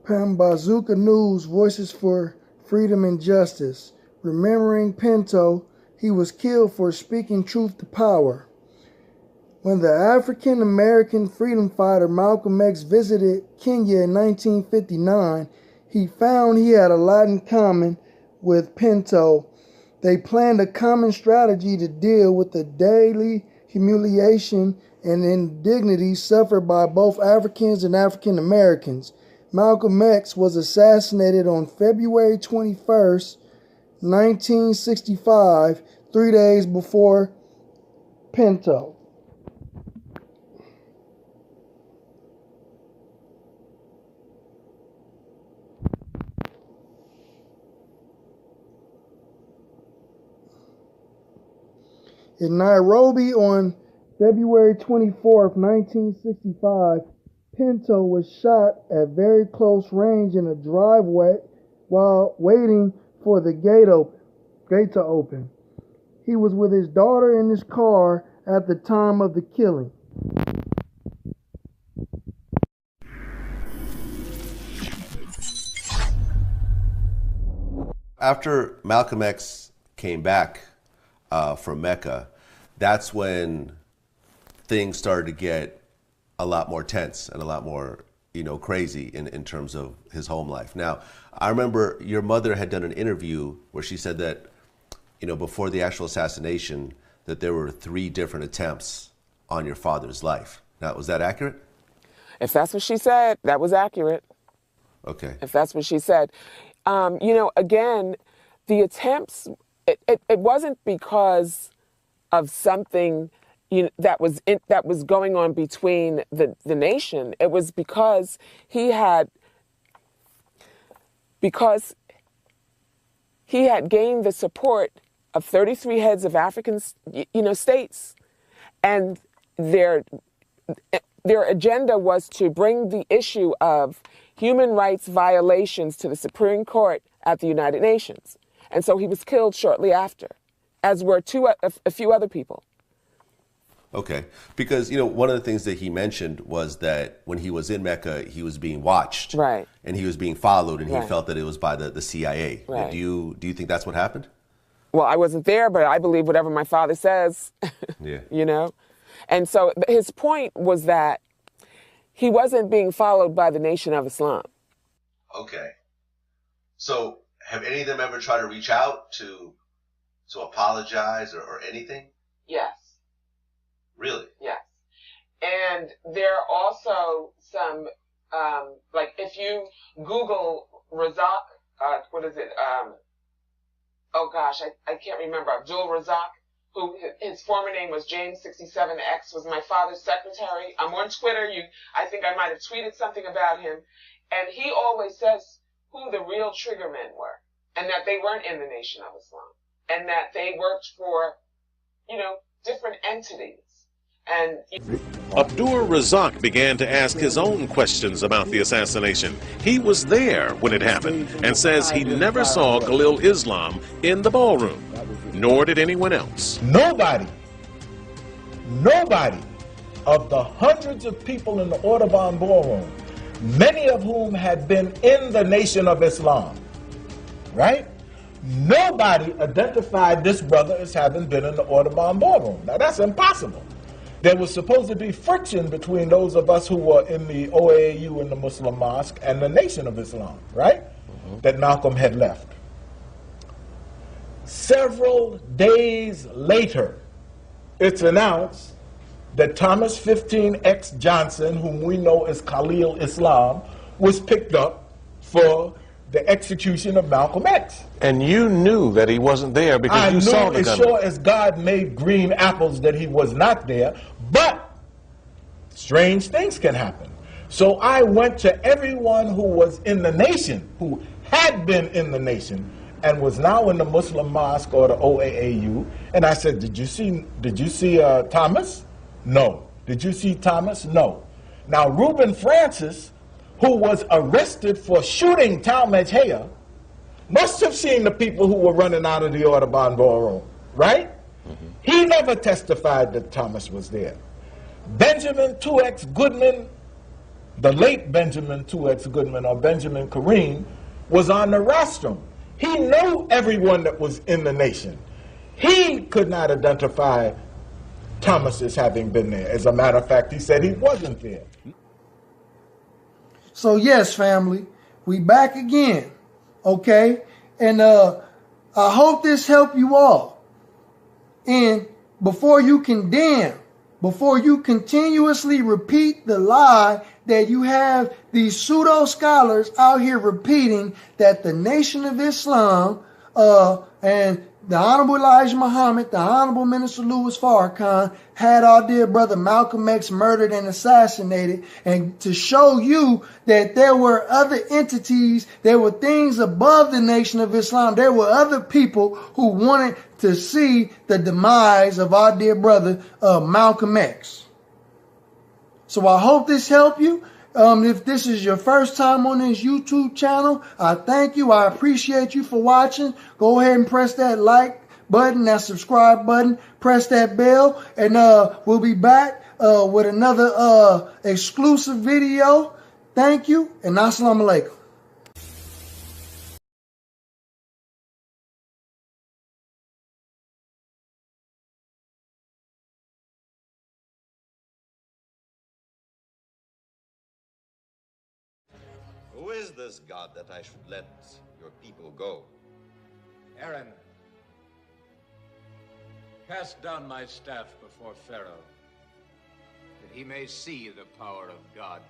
Pambazuka News, Voices for Freedom and Justice. Remembering Pinto, he was killed for speaking truth to power. When the African-American freedom fighter Malcolm X visited Kenya in 1959, he found he had a lot in common with Pinto. They planned a common strategy to deal with the daily humiliation and indignity suffered by both Africans and African Americans. Malcolm X was assassinated on February 21st, 1965, 3 days before Pinto. In Nairobi on February 24th, 1965, Pinto was shot at very close range in a driveway while waiting for the gate to open. He was with his daughter in his car at the time of the killing. After Malcolm X came back from Mecca, that's when things started to get a lot more tense and a lot more, crazy in terms of his home life. Now, I remember your mother had done an interview where she said that, before the actual assassination, that there were 3 different attempts on your father's life. Now, was that accurate? If that's what she said, that was accurate. Okay. If that's what she said. Again, the attempts, it wasn't because of something that was going on between the nation. It was because he had gained the support of 33 heads of African, states, and their agenda was to bring the issue of human rights violations to the Supreme Court at the United Nations. And so he was killed shortly after, as were a few other people. Okay, because one of the things that he mentioned was that when he was in Mecca, he was being watched, right, and he was being followed, and right, he felt that it was by the CIA. Right. Do you think that's what happened? Well, I wasn't there, but I believe whatever my father says. Yeah. And so his point was that he wasn't being followed by the Nation of Islam. Okay. So have any of them ever tried to reach out to apologize or anything? Yes. Really? Yes. And there are also some, if you Google Razak, I can't remember, Abdul Razak, who his former name was James 67X, was my father's secretary. I'm on Twitter. I think I might have tweeted something about him. And he always says who the real trigger men were, and that they weren't in the Nation of Islam, and that they worked for, different entities. And Abdul Razak began to ask his own questions about the assassination. He was there when it happened and says he never saw Khalil Islam in the ballroom, nor did anyone else. Nobody of the hundreds of people in the Audubon ballroom, many of whom had been in the Nation of Islam, right? Nobody identified this brother as having been in the Audubon ballroom. Now that's impossible. There was supposed to be friction between those of us who were in the OAU and the Muslim Mosque and the Nation of Islam, right? That Malcolm had left. Several days later, it's announced that Thomas 15X Johnson, whom we know as Khalil Islam, was picked up for the execution of Malcolm X. And you knew that he wasn't there because you saw the gunman. I knew as sure as God made green apples that he was not there, but strange things can happen. So I went to everyone who was in the nation, who had been in the nation, and was now in the Muslim Mosque or the OAAU. And I said, did you see Thomas? No. Did you see Thomas? No. Now, Reuben Francis, who was arrested for shooting Talmadge Hayer, must have seen the people who were running out of the Audubon Ballroom, right? He never testified that Thomas was there. Benjamin 2X Goodman, the late Benjamin 2X Goodman, or Benjamin Kareem, was on the rostrum. He knew everyone that was in the nation. He could not identify Thomas as having been there. As a matter of fact, he said he wasn't there. So yes, family, we back again, okay? And I hope this helped you all. And before you condemn, before you continuously repeat the lie that you have these pseudo scholars out here repeating that the Nation of Islam and the Honorable Elijah Muhammad, the Honorable Minister Louis Farrakhan had our dear brother Malcolm X murdered and assassinated, and to show you that there were other entities, there were things above the Nation of Islam, there were other people who wanted to see the demise of our dear brother Malcolm X. So I hope this helped you. If this is your first time on this YouTube channel, I thank you. I appreciate you for watching. Go ahead and press that like button, that subscribe button, press that bell, and we'll be back with another exclusive video. Thank you, and assalamu alaikum. Who is this God that I should let your people go? Aaron, cast down my staff before Pharaoh, that he may see the power of God.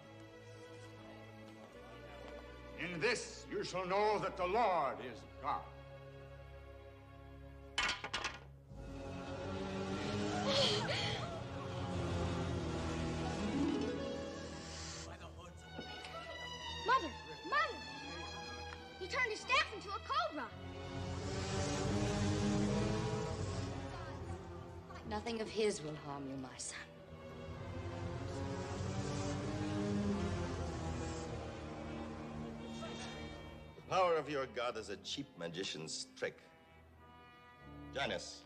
In this you shall know that the Lord is God. Mother! Mother! He turned his staff into a cobra. Nothing of his will harm you, my son. The power of your God is a cheap magician's trick. Join us.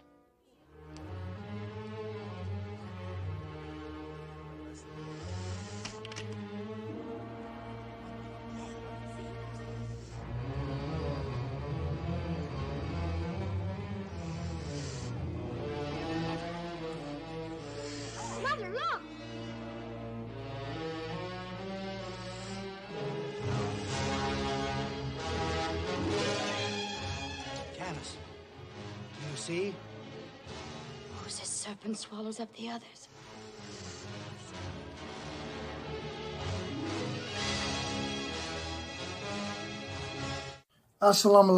Mother, look! Janice, do you see? Who's a serpent swallows up the others? Assalamu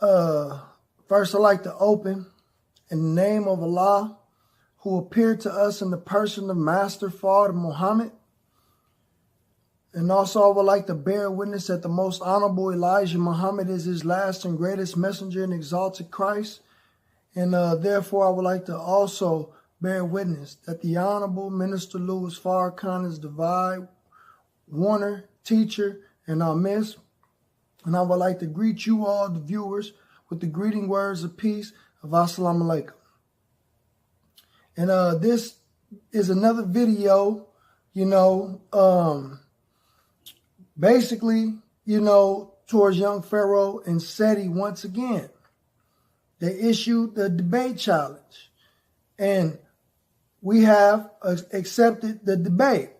alaikum. First, I'd like to open in the name of Allah, who appeared to us in the person of Master Father Muhammad. And also, I would like to bear witness that the most honorable Elijah Muhammad is his last and greatest messenger and exalted Christ. And therefore, I would like to also bear witness that the Honorable Minister Louis Farrakhan is divine warner, teacher, and our miss. And I would like to greet you all, the viewers, with the greeting words of peace of Assalamu alaikum. And this is another video, basically, towards young Pharoah and SEti once again. They issued the debate challenge, and we have accepted the debate.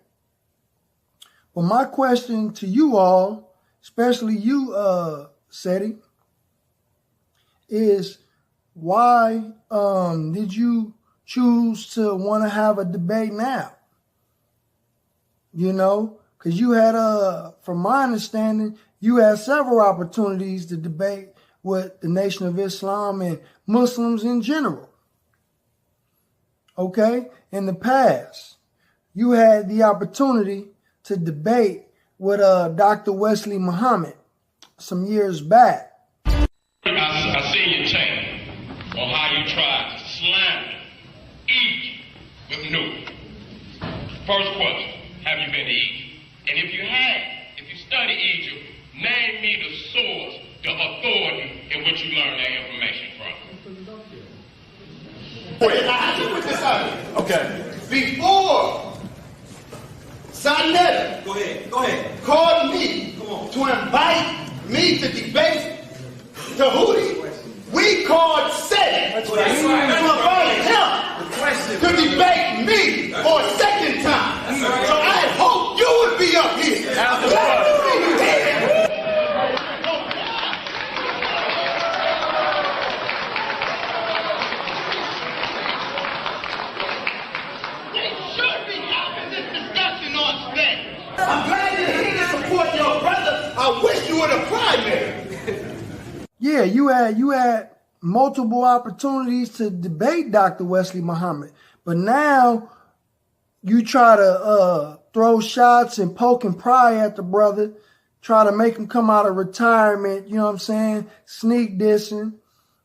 But my question to you all, especially you, SEti, is why did you choose to want to have a debate now? Because you had, from my understanding, you had several opportunities to debate with the Nation of Islam and Muslims in general. Okay? In the past, you had the opportunity to debate with Dr. Wesley Muhammad some years back. I seen your channel on how you tried to slander Egypt with Newt. First question, have you been to Egypt? And if you have, if you study Egypt, name me the source, the authority in which you learned that information from. Wait, I put this out. Okay. Before Sonetta go ahead. Called me to invite me to debate Tahuti, we called SEti to invite him to debate me for a second time. So I hope you would be up here. I'm glad you're here to support your brother. I wish you were the primary. Yeah, you had multiple opportunities to debate Dr. Wesley Muhammad, but now you try to throw shots and poke and pry at the brother, try to make him come out of retirement, you know what I'm saying, sneak dissing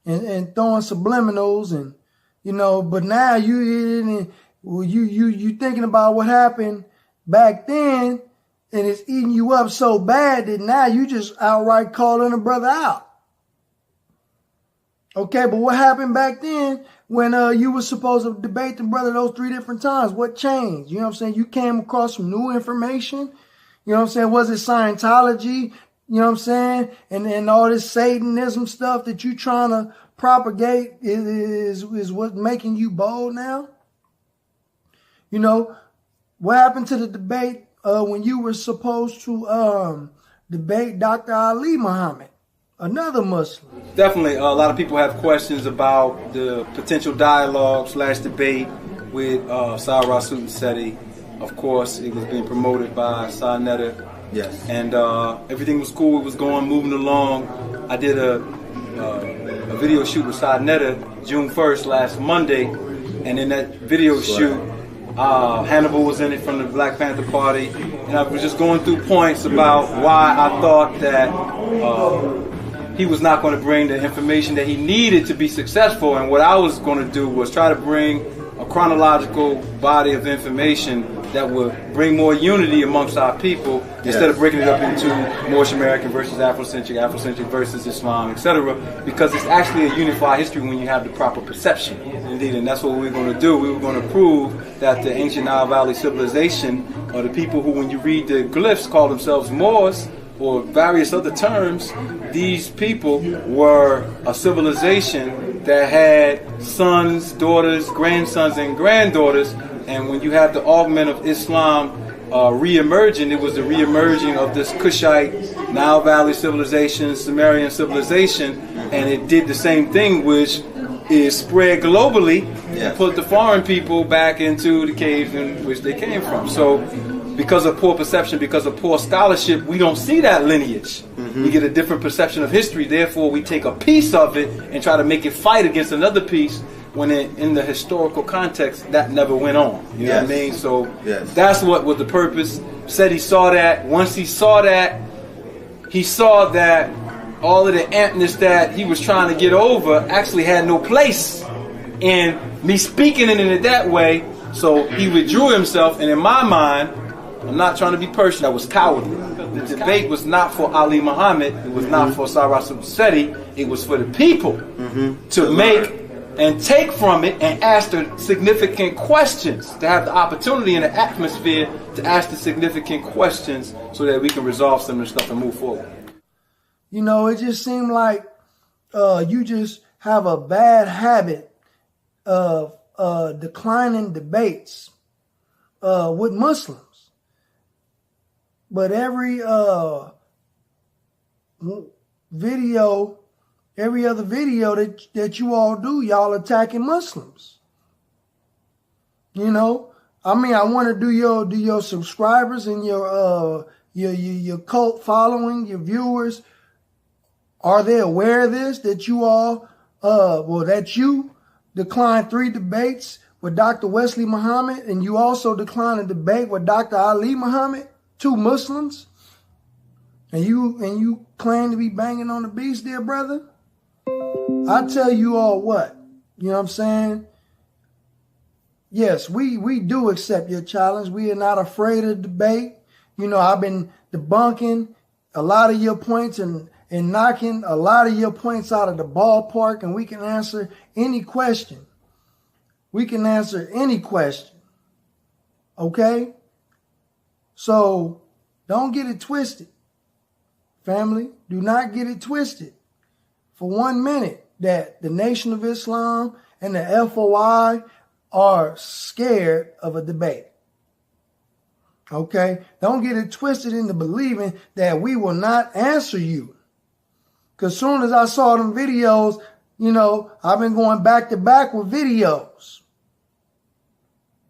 and throwing subliminals and, you know, but now you thinking about what happened back then, and it's eating you up so bad that now you just outright calling a brother out. Okay, but what happened back then when you were supposed to debate the brother those 3 different times? What changed? You know what I'm saying? You came across some new information. You know what I'm saying? Was it Scientology? You know what I'm saying? And all this Satanism stuff that you trying to propagate is what's making you bold now? You know, what happened to the debate when you were supposed to debate Dr. Ali Muhammad, another Muslim? Definitely, a lot of people have questions about the potential dialogue / debate with Sara, Suten, SEti. Of course, it was being promoted by Sonetta. Yes. And everything was cool. It was moving along. I did a video shoot with Sonetta June 1st, last Monday. And in that video shoot, Hannibal was in it from the Black Panther Party, and I was just going through points about why I thought that he was not going to bring the information that he needed to be successful, and what I was going to do was try to bring a chronological body of information that would bring more unity amongst our people, instead of breaking it up into Moorish American versus Afrocentric versus Islam, etc. Because it's actually a unified history when you have the proper perception. Indeed, and that's what we were going to do. We were going to prove that the ancient Nile Valley civilization, or the people who, when you read the glyphs, call themselves Moors, or various other terms, these people were a civilization that had sons, daughters, grandsons, and granddaughters. And when you have the augment of Islam re-emerging, it was the re-emerging of this Kushite, Nile Valley civilization, Sumerian civilization, and it did the same thing, which is spread globally and put the foreign people back into the caves in which they came from. So because of poor perception, because of poor scholarship, we don't see that lineage. We get a different perception of history, therefore we take a piece of it and try to make it fight against another piece, when in the historical context, that never went on. You know what I mean? So that's what was the purpose. Said he saw that. Once he saw that all of the ampness that he was trying to get over actually had no place in me speaking in it that way. So he withdrew himself, and in my mind, I'm not trying to be personal, that was cowardly. The debate was not for Ali Muhammad, it was not for Sara SEti, it was for the people to make and take from it and ask the significant questions, to have the opportunity in the atmosphere to ask the significant questions so that we can resolve some of the stuff and move forward. You know, it just seemed like you just have a bad habit of declining debates with Muslims. But every video, every other video that you all do, y'all attacking Muslims. You know, I mean, I want to do your subscribers and your cult following, your viewers. Are they aware of this? That you all, that you declined 3 debates with Dr. Wesley Muhammad, and you also declined a debate with Dr. Ali Muhammad, 2 Muslims, and you claim to be banging on the beast, dear brother? I tell you all what, you know what I'm saying? Yes, we do accept your challenge. We are not afraid of debate. You know, I've been debunking a lot of your points and knocking a lot of your points out of the ballpark, and we can answer any question. We can answer any question. Okay? So don't get it twisted. Family, do not get it twisted for 1 minute that the Nation of Islam and the FOI are scared of a debate. Okay? Don't get it twisted into believing that we will not answer you. Because soon as I saw them videos, you know, I've been going back to back with videos.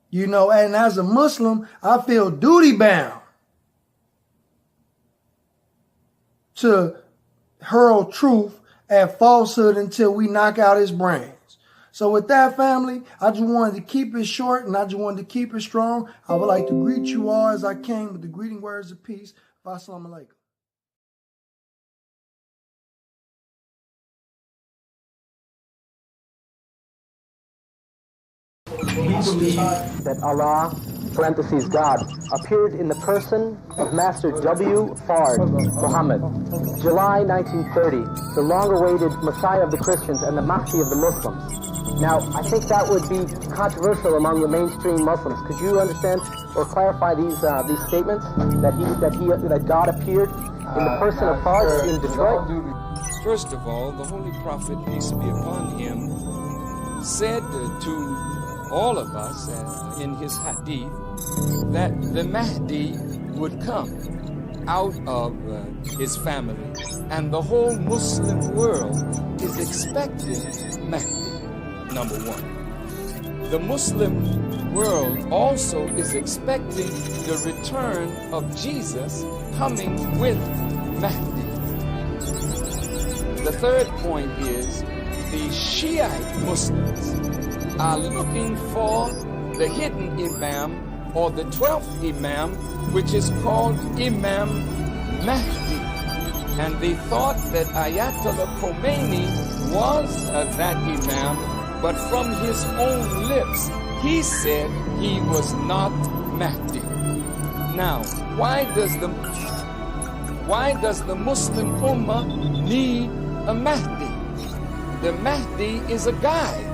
You know, and as a Muslim, I feel duty bound to hurl truth at falsehood until we knock out his brains. So with that, family, I just wanted to keep it short and I just wanted to keep it strong. I would like to greet you all as I came with the greeting words of peace. Assalamu alaikum. That Allah, parentheses God, appeared in the person of Master W. Fard Muhammad, July 1930, the long-awaited Messiah of the Christians and the Mahdi of the Muslims. Now, I think that would be controversial among the mainstream Muslims. Could you understand or clarify these statements that God appeared in the person of Fard in Detroit? First of all, the Holy Prophet, peace be upon him, said to all of us in his hadith that the Mahdi would come out of his family, and the whole Muslim world is expecting Mahdi, number one. The Muslim world also is expecting the return of Jesus coming with Mahdi. The third point is the Shiite Muslims are looking for the hidden Imam or the 12th Imam, which is called Imam Mahdi. And they thought that Ayatollah Khomeini was that Imam, but from his own lips, he said he was not Mahdi. Now, why does the Muslim Ummah need a Mahdi? The Mahdi is a guide.